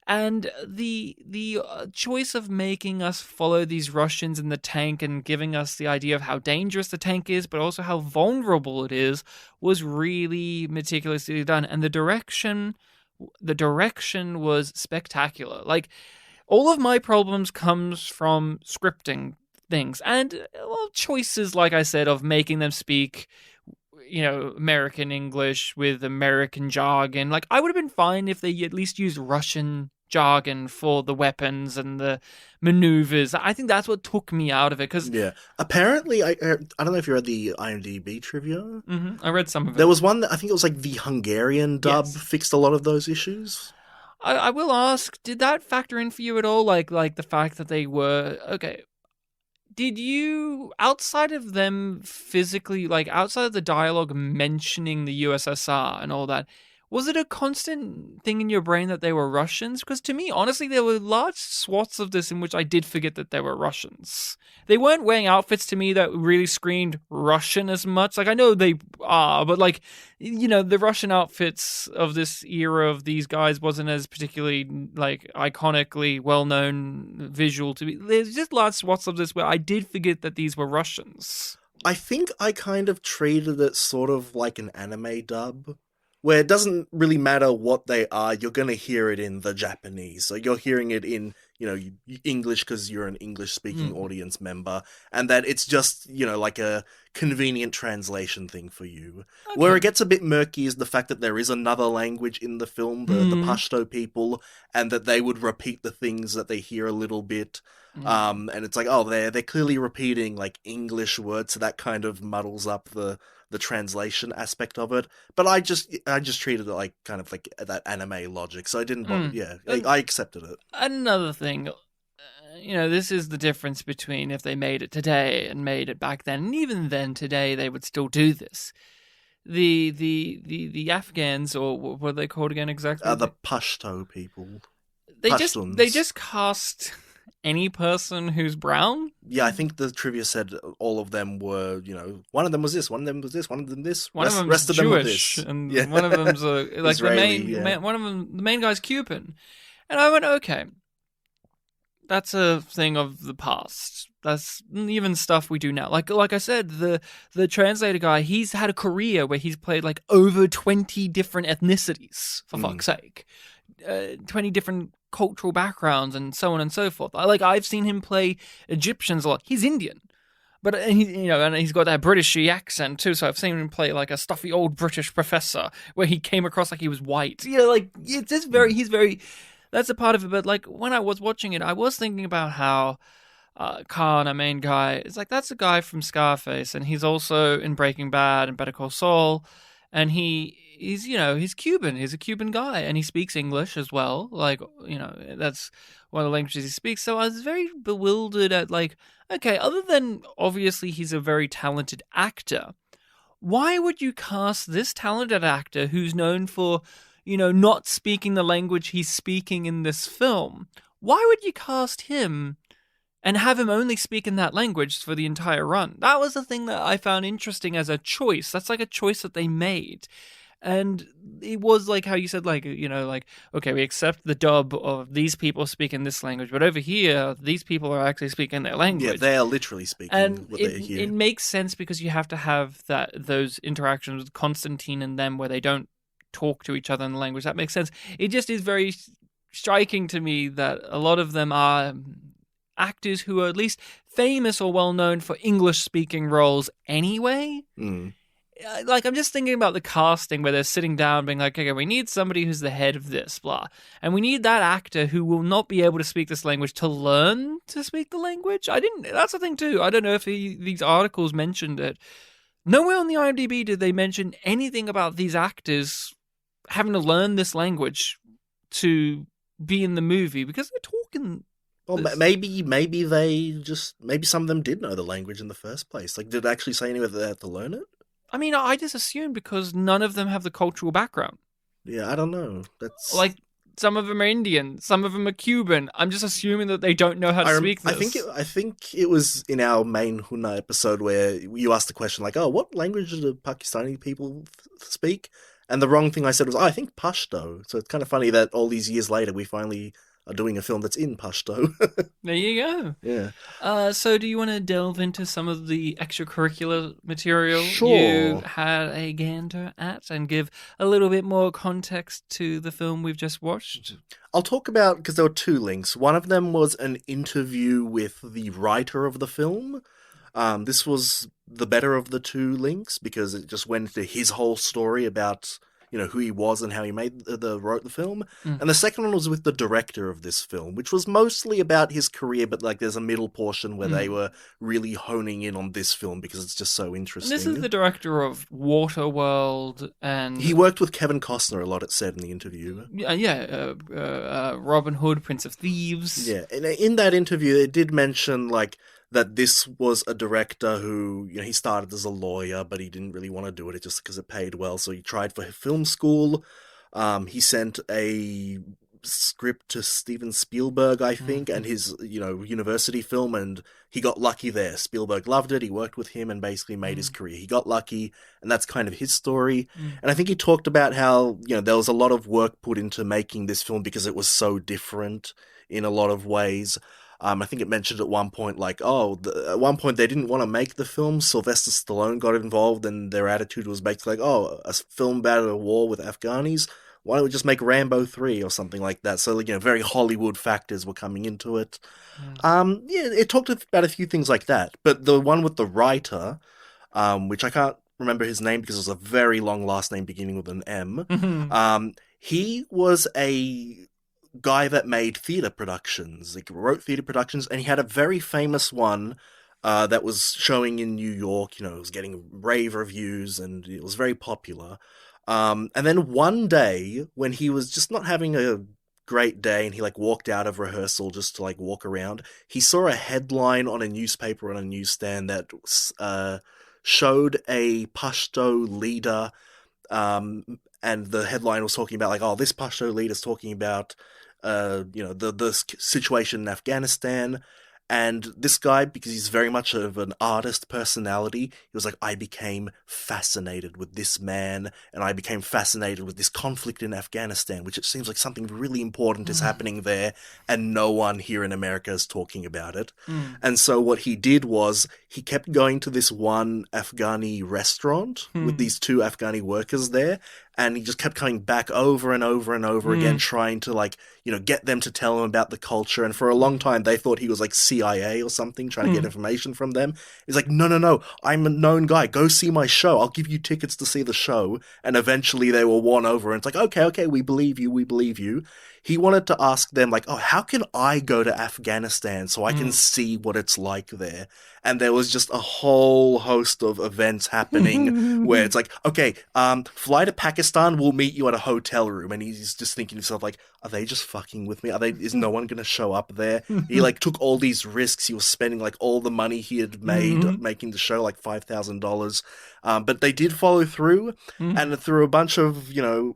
And the choice of making us follow these Russians in the tank and giving us the idea of how dangerous the tank is, but also how vulnerable it is, was really meticulously done. And the direction was spectacular. Like, all of my problems comes from scripting things and choices, like I said, of making them speak American English with American jargon. Like, I would have been fine if they at least used Russian jargon for the weapons and the maneuvers. I think that's what took me out of it. Because apparently, I don't know if you read the IMDb trivia. I read some of it. There was one that I think it was like the Hungarian dub fixed a lot of those issues. I will ask, did that factor in for you at all? Like the fact that they were okay. Did you, outside of them physically, like outside of the dialogue mentioning the USSR and all that, was it a constant thing in your brain that they were Russians? Because to me, honestly, there were large swaths of this in which I did forget that they were Russians. They weren't wearing outfits to me that really screamed Russian as much. Like, I know they are, but like, the Russian outfits of this era of these guys wasn't as particularly like iconically well-known visual to me. There's just large swaths of this where I did forget that these were Russians. I think I kind of treated it sort of like an anime dub, where it doesn't really matter what they are, you're going to hear it in the Japanese. So you're hearing it in, English because you're an English-speaking audience member, and that it's just, like a convenient translation thing for you. Okay. Where it gets a bit murky is the fact that there is another language in the film, the Pashto people, and that they would repeat the things that they hear a little bit. And it's like, they're clearly repeating like English words, so that kind of muddles up the translation aspect of it. But I just treated it like kind of like that anime logic, so I didn't bother. I accepted it. Another thing, this is the difference between if they made it today and made it back then, and even then today they would still do this. The Afghans, or what are they called again exactly? The Pashto people. They just cast any person who's brown? Yeah, I think the trivia said all of them were, one of them was this, one of them was this, one of them this. One of them rest of Jewish, them were this. And one of them's like Israeli, the main guy's Cuban. And I went, okay, that's a thing of the past. That's even stuff we do now. Like I said, the translator guy, he's had a career where he's played like over 20 different ethnicities, for fuck's sake. 20 different cultural backgrounds and so on and so forth. I've seen him play Egyptians a lot. He's Indian, but and he's got that British accent too. So I've seen him play like a stuffy old British professor where he came across like he was white. It's just he's very. That's a part of it. But like when I was watching it, I was thinking about how Khan, our main guy, is like that's a guy from Scarface, and he's also in Breaking Bad and Better Call Saul, and he's Cuban. He's a Cuban guy, and he speaks English as well. That's one of the languages he speaks. So I was very bewildered at okay, other than obviously he's a very talented actor, why would you cast this talented actor who's known for, not speaking the language he's speaking in this film? Why would you cast him and have him only speak in that language for the entire run? That was the thing that I found interesting as a choice. That's like a choice that they made. And it was like how you said, okay, we accept the dub of these people speaking this language, but over here, these people are actually speaking their language. Yeah, they are literally speaking what they hear. It makes sense because you have to have those interactions with Constantine and them where they don't talk to each other in the language. That makes sense. It just is very striking to me that a lot of them are actors who are at least famous or well-known for English-speaking roles anyway. I'm just thinking about the casting where they're sitting down being like, okay, we need somebody who's the head of this, blah. And we need that actor who will not be able to speak this language to learn to speak the language. That's the thing too. I don't know if these articles mentioned it. Nowhere on the IMDb did they mention anything about these actors having to learn this language to be in the movie because they're talking. Well, maybe some of them did know the language in the first place. Like, did it actually say anywhere that they had to learn it? I mean, I just assumed because none of them have the cultural background. Yeah, I don't know. That's Like, some of them are Indian, some of them are Cuban. I'm just assuming that they don't know how to speak this. I think it was in our main Huna episode where you asked the question like, "Oh, what language do the Pakistani people speak?" And the wrong thing I said was, "Oh, I think Pashto." So it's kind of funny that all these years later we finally are doing a film that's in Pashto. There you go. Yeah. So do you want to delve into some of the extracurricular material Sure. you had a gander at and give a little bit more context to the film we've just watched? I'll talk about, because there were two links. One of them was an interview with the writer of the film. This was the better of the two links because it just went into his whole story about, who he was and how he wrote the film. And the second one was with the director of this film, which was mostly about his career, but like there's a middle portion where they were really honing in on this film because it's just so And interesting. this is the director of Waterworld and... He worked with Kevin Costner a lot, it said in the interview. Robin Hood, Prince of Thieves. Yeah, and in that interview, they did mention, like, that this was a director who, he started as a lawyer, but he didn't really want to do it just because it paid well, so he tried for film school. He sent a script to Steven Spielberg, I think, and his, university film, and he got lucky there. Spielberg loved it, he worked with him, and basically made his career. He got lucky, and that's kind of his story. And I think he talked about how, there was a lot of work put into making this film because it was so different in a lot of ways. I think it mentioned at one point, like, at one point they didn't want to make the film. Sylvester Stallone got involved, and their attitude was basically like, a film about a war with Afghanis. Why don't we just make Rambo 3 or something like that? So, very Hollywood factors were coming into it. It talked about a few things like that. But the one with the writer, which I can't remember his name because it was a very long last name beginning with an M. He was a guy that made theater productions, like wrote theater productions, and he had a very famous one that was showing in New York. It was getting rave reviews and it was very popular. And then one day when he was just not having a great day and he walked out of rehearsal just to walk around, he saw a headline on a newspaper on a newsstand that showed a Pashto leader, and the headline was talking about this Pashto leader is talking about the situation in Afghanistan. And this guy, because he's very much of an artist personality, he was like, I became fascinated with this man, and I became fascinated with this conflict in Afghanistan, which it seems like something really important is happening there, and no one here in America is talking about it. And so what he did was, he kept going to this one Afghani restaurant with these two Afghani workers there, and he just kept coming back over and over and over again, trying to get them to tell him about the culture. And for a long time, they thought he was CIA or something, trying to get information from them. He's like, no, I'm a known guy. Go see my show. I'll give you tickets to see the show. And eventually they were won over, and it's like, okay, we believe you. He wanted to ask them, how can I go to Afghanistan so I can see what it's like there? And there was just a whole host of events happening where it's like, okay, fly to Pakistan, we'll meet you at a hotel room. And he's just thinking to himself, are they just fucking with me? Is no one going to show up there? He took all these risks. He was spending all the money he had made making the show, $5,000. But they did follow through, and through a bunch of,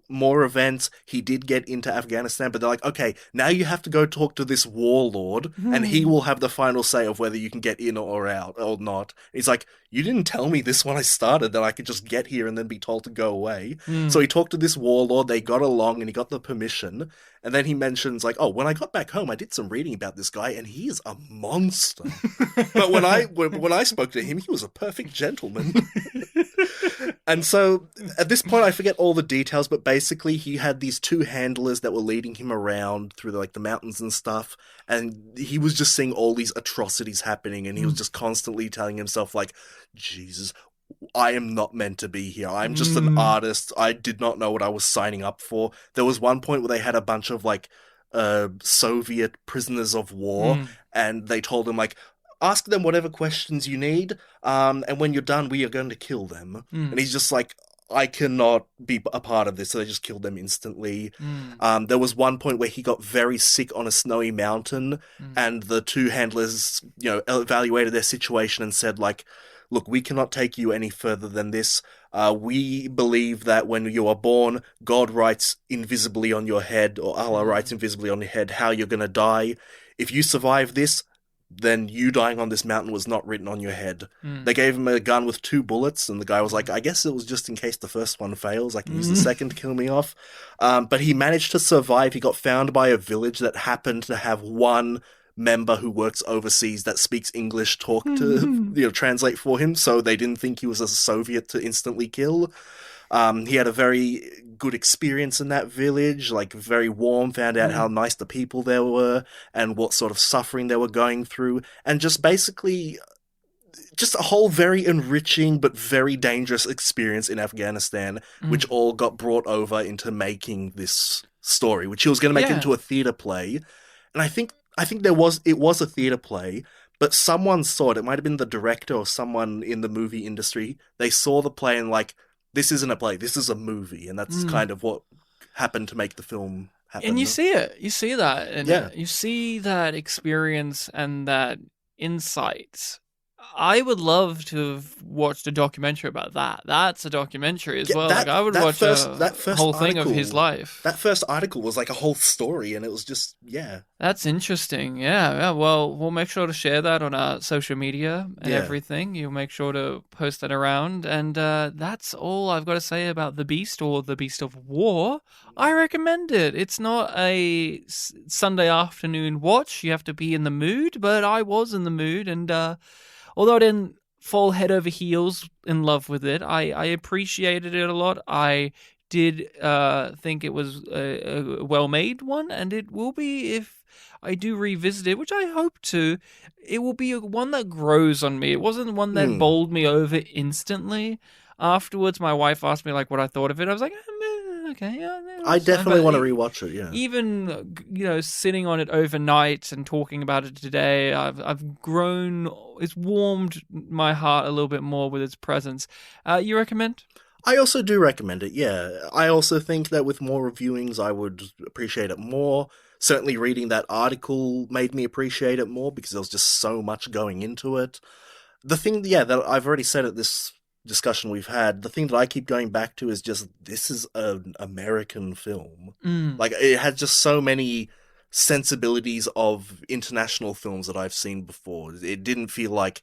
more events, he did get into Afghanistan. But they're like, okay, now you have to go talk to this warlord, and he will have the final say of whether you can get in or out or not. He's like, you didn't tell me this when I started, that I could just get here and then be told to go away. So he talked to this warlord, they got along, and he got the permission. And then he mentions, when I got back home, I did some reading about this guy, and he is a monster. But when I spoke to him, he was a perfect gentleman. And so, at this point, I forget all the details, but basically he had these two handlers that were leading him around through the mountains and stuff, and he was just seeing all these atrocities happening, and he was just constantly telling himself, Jesus, I am not meant to be here. I'm just an artist. I did not know what I was signing up for. There was one point where they had a bunch of Soviet prisoners of war, and they told him ask them whatever questions you need, and when you're done, we are going to kill them. And he's just like, I cannot be a part of this, so they just killed them instantly. Mm. There was one point where he got very sick on a snowy mountain, Mm. and the two handlers, evaluated their situation and said, like, look, we cannot take you any further than this. We believe that when you are born, God writes invisibly on your head, or Allah writes invisibly on your head, how you're going to die. If you survive this, then you dying on this mountain was not written on your head. Mm. They gave him a gun with 2 bullets, and the guy was like, I guess it was just in case the first one fails, I can use the second to kill me off. But he managed to survive. He got found by a village that happened to have one member who works overseas that speaks English talk to translate for him, so they didn't think he was a Soviet to instantly kill. He had a very good experience in that village, like very warm, found out how nice the people there were and what sort of suffering they were going through, and just basically just a whole very enriching but very dangerous experience in Afghanistan, which all got brought over into making this story, which he was going to make into a theatre play. And I think it was a theatre play, but someone saw it. It might have been the director or someone in the movie industry. They saw the play and like, this isn't a play, this is a movie, and that's kind of what happened to make the film happen. And you see it. You see that. And Yeah. you see that experience and that insight. I would love to have watched a documentary about that. That's a documentary as well. Like I would watch that a first whole thing of article- his life. That first article was like a whole story, and it was just, That's interesting. Yeah. Well, we'll make sure to share that on our social media and Yeah. everything. You'll make sure to post that around. And that's all I've got to say about The Beast or The Beast of War. I recommend it. It's not a Sunday afternoon watch. You have to be in the mood, but I was in the mood. And although I didn't fall head over heels in love with it, I appreciated it a lot. I did think it was a well-made one, and it will be if I do revisit it, which I hope to. It will be one that grows on me. It wasn't one that bowled me over instantly. Afterwards, my wife asked me like what I thought of it. I was like, okay, yeah. I definitely But want to rewatch it. Yeah, even sitting on it overnight and talking about it today, I've grown. It's warmed my heart a little bit more with its presence. You recommend? I also do recommend it. Yeah, I also think that with more reviewings, I would appreciate it more. Certainly, reading that article made me appreciate it more because there was just so much going into it. The thing, that I've already said at this discussion we've had, the thing that I keep going back to is just, this is an American film. Like, it had just so many sensibilities of international films that I've seen before. It didn't feel like,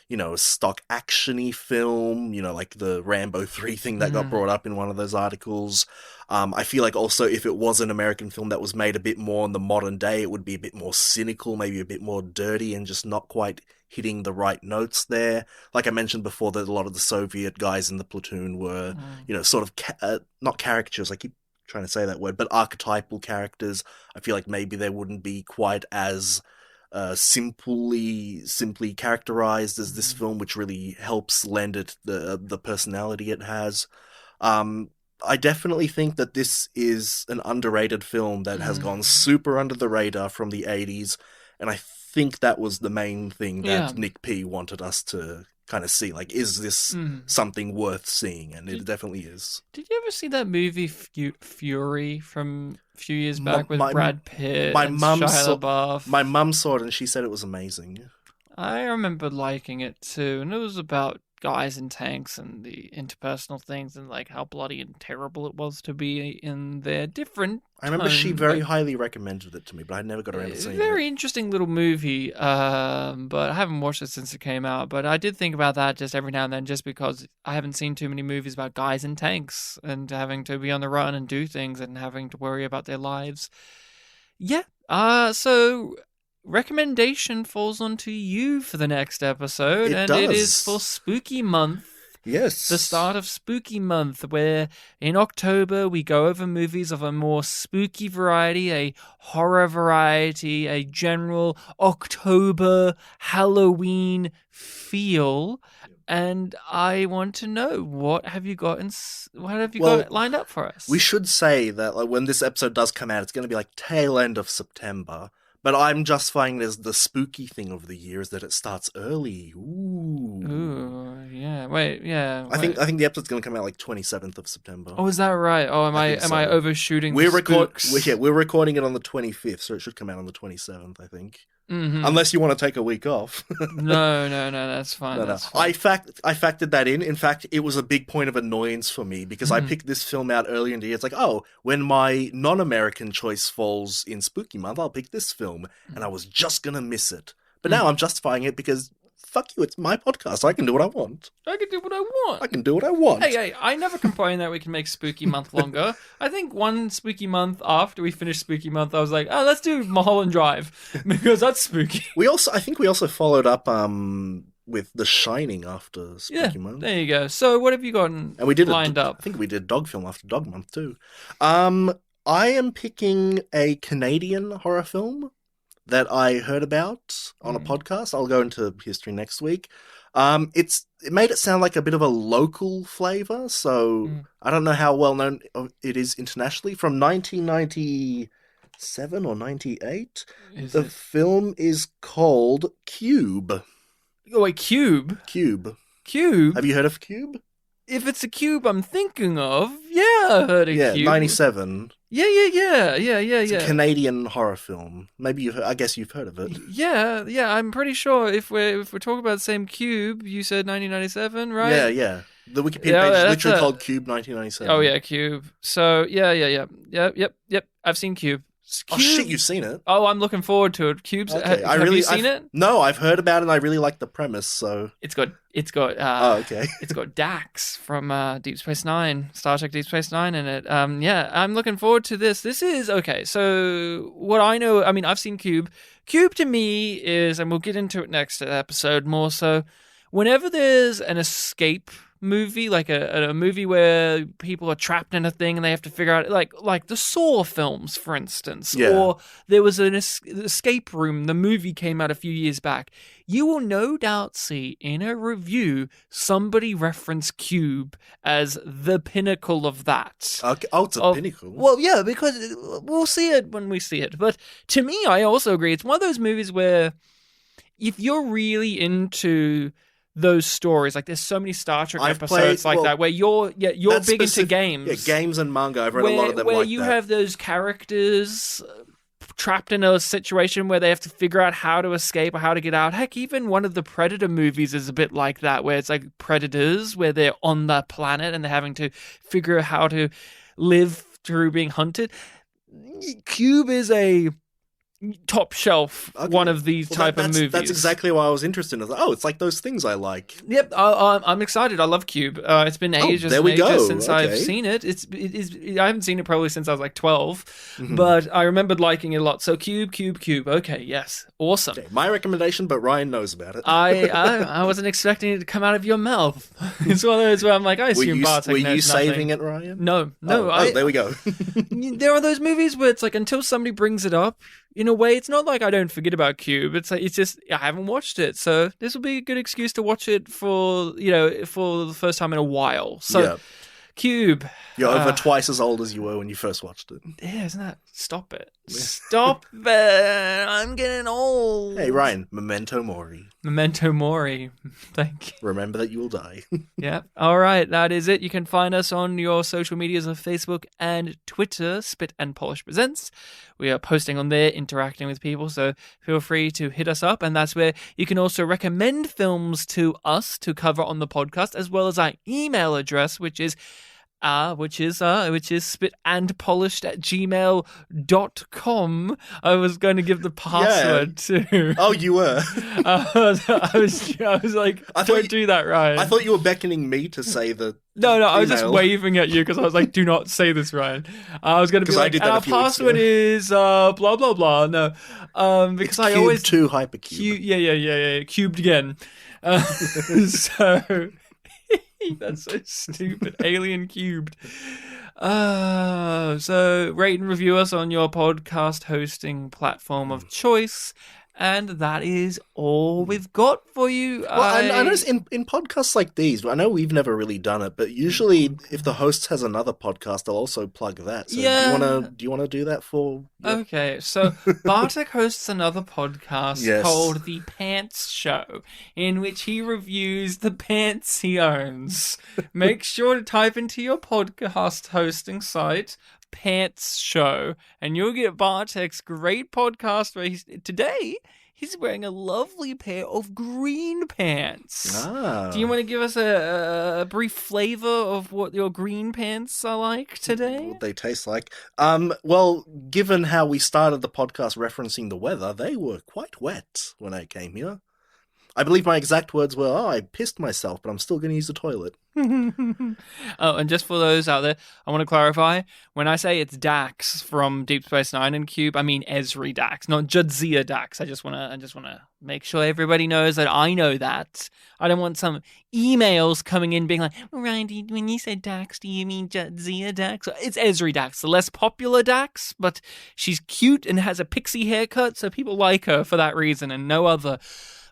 a stock action-y film, like the Rambo 3 thing that got brought up in one of those articles. I feel like also if it was an American film that was made a bit more in the modern day, it would be a bit more cynical, maybe a bit more dirty, and just not quite hitting the right notes there. Like I mentioned before, that a lot of the Soviet guys in the platoon were, sort of, not caricatures, I keep trying to say that word, but archetypal characters. I feel like maybe they wouldn't be quite as simply characterized as this film, which really helps lend it the personality it has. I definitely think that this is an underrated film that has gone super under the radar from the 80s, and I think that was the main thing that Nick P wanted us to kind of see. Like, is this something worth seeing? And it definitely is. Did you ever see that movie Fury from a few years back with Brad Pitt and mum Shia LaBeouf? My mum saw it and she said it was amazing. I remember liking it too, and it was about guys in tanks and the interpersonal things and like how bloody and terrible it was to be in their different I remember she tone, very but highly recommended it to me, but I never got around to seeing very it. interesting little movie, but I haven't watched it since it came out. But I did think about that just every now and then, just because I haven't seen too many movies about guys in tanks and having to be on the run and do things and having to worry about their lives. Yeah, so recommendation falls onto you for the next episode, It and does. it is for Spooky Month. Yes. The start of Spooky Month, where in October we go over movies of a more spooky variety, a horror variety, a general October Halloween feel. And I want to know, what have you got lined up for us? We should say that when this episode does come out, it's going to be like tail end of September. But I'm justifying it as the spooky thing of the year is that it starts early. Ooh. Ooh, yeah. Wait, yeah. I think the episode's going to come out like 27th of September. Oh, is that right? Oh, am I think so. overshooting We're the spooks? we're recording it on the 25th, so it should come out on the 27th, I think. Mhm. Unless you want to take a week off. No, that's fine. No. That's fine. I factored that in. In fact, it was a big point of annoyance for me because I picked this film out earlier in the year. It's like, oh, when my non-American choice falls in Spooky Month, I'll pick this film, and I was just gonna miss it. But now I'm justifying it because fuck you, it's my podcast. I can do what I want. I can do what I want. I can do what I want. Hey, I never complain that we can make Spooky Month longer. I think one Spooky Month after we finished Spooky Month, I was like, oh, let's do Mulholland Drive because that's spooky. I think we also followed up with The Shining after Spooky Month. There you go. So what have you gotten And we did lined up? I think we did Dog Film after Dog Month too. I am picking a Canadian horror film that I heard about on a podcast. I'll go into history next week. It made it sound like a bit of a local flavor, so I don't know how well known it is internationally. From 1997 or 98, the film is called Cube. Oh, wait, Cube? Cube. Cube? Have you heard of Cube? If it's a cube I'm thinking of, yeah, I heard of Cube. 97. Yeah. It's a Canadian horror film. Maybe I guess you've heard of it. Yeah. I'm pretty sure if we're talking about the same Cube, you said 1997, right? Yeah. The Wikipedia page is literally called Cube 1997. Oh yeah, Cube. So yeah. Yep. I've seen Cube. Oh shit, you've seen it? Oh, I'm looking forward to it. Cube's. Okay. Have you seen it? No, I've heard about it and I really like the premise, so... It's got okay. It's got Dax from Deep Space Nine, Star Trek Deep Space Nine in it. Yeah, I'm looking forward to this. This is okay. So what I know, I mean, I've seen Cube. Cube to me is, and we'll get into it next episode more so, whenever there's an escape movie, like a movie where people are trapped in a thing and they have to figure out, like the Saw films, for instance, or there was an escape room, the movie came out a few years back, you will no doubt see in a review somebody reference Cube as the pinnacle of that. Okay. Oh, it's a pinnacle. Well, yeah, because we'll see it when we see it. But to me, I also agree, it's one of those movies where if you're really into those stories, like there's so many Star Trek episodes that where you're big into games. Yeah, games and manga. I've read a lot of them where like you that. have those characters trapped in a situation where they have to figure out how to escape or how to get out. Heck, even one of the Predator movies is a bit like that, where it's like Predators, where they're on the planet and they're having to figure out how to live through being hunted. Cube is a top shelf one of these type of movies. That's exactly why I was interested. I was like, it's like those things I like. Yep, I'm excited. I love Cube. It's been ages since I've seen it. I haven't seen it probably since I was like 12, but I remembered liking it a lot. So Cube. Okay, yes, awesome. Okay, my recommendation, but Ryan knows about it. I wasn't expecting it to come out of your mouth. It's one of those where I'm like, I assume Bartek knows nothing. Were you saving it, Ryan? No. There we go. There are those movies where it's like until somebody brings it up. In a way, it's not like I don't forget about Cube. It's like it's just I haven't watched it, so this will be a good excuse to watch it for the first time in a while. So, Cube, you're over twice as old as you were when you first watched it. Yeah, isn't that? Stop it! Stop it! I'm getting old. Hey, Ryan, memento mori. Memento mori. Thank you. Remember that you will die. Yeah. All right, that is it. You can find us on your social medias of Facebook and Twitter, Spit and Polish Presents. We are posting on there, interacting with people, so feel free to hit us up. And that's where you can also recommend films to us to cover on the podcast, as well as our email address, which is spitandpolished@gmail.com. I was going to give the password too. Oh, you were? I was like, don't do that, Ryan. I thought you were beckoning me to say the No, email. I was just waving at you because I was like, do not say this, Ryan. I was going to be like, our password is blah, blah, blah. No, because I always... Cube 2 hypercube. Yeah. Cubed again. So... That's so stupid. Alien cubed. So rate and review us on your podcast hosting platform of choice. And that is all we've got for you. Well, I notice in podcasts like these, I know we've never really done it, but usually if the host has another podcast, they'll also plug that. So Yeah. do you wanna do that for? Okay, so Bartek hosts another podcast Yes. called The Pants Show, in which he reviews the pants he owns. Make sure to type into your podcast hosting site Pants Show, and you'll get Bartek's great podcast where today he's wearing a lovely pair of green pants. Ah. Do you want to give us a brief flavor of what your green pants are like today? What they taste like? Well, given how we started the podcast referencing the weather, they were quite wet when I came here. I believe my exact words were, "Oh, I pissed myself, but I'm still going to use the toilet." Oh, and just for those out there, I want to clarify, when I say it's Dax from Deep Space Nine and Cube, I mean Ezri Dax, not Jadzia Dax. I just want to make sure everybody knows that I know that. I don't want some emails coming in being like, "Ryan, when you said Dax, do you mean Jadzia Dax?" It's Ezri Dax, the less popular Dax, but she's cute and has a pixie haircut, so people like her for that reason and no other.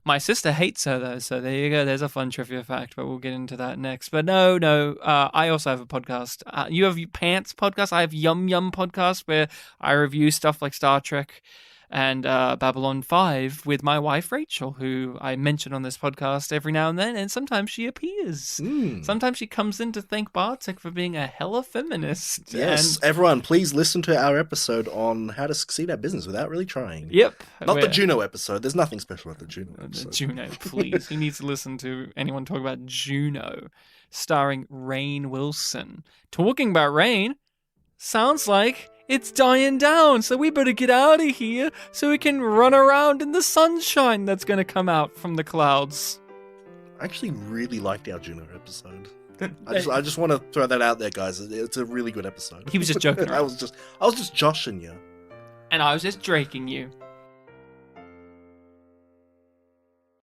My sister hates her, though, so there you go. There's a fun trivia fact, but we'll get into that next. But no, I also have a podcast. You have Pants podcast. I have Yum Yum podcast, where I review stuff like Star Trek and Babylon 5 with my wife, Rachel, who I mention on this podcast every now and then, and sometimes she appears. Sometimes she comes in to thank Bartek for being a hella feminist. Yes, and... everyone, please listen to our episode on how to succeed at business without really trying. Yep. Not the Juno episode. There's nothing special about the Juno episode. Juno, please. Who needs to listen to anyone talk about Juno, starring Rainn Wilson? Talking about rain, sounds like it's dying down, so we better get out of here so we can run around in the sunshine that's going to come out from the clouds. I actually really liked our Juno episode. I just want to throw that out there, guys. It's a really good episode. He was just joking I was just joshing you. And I was just draking you.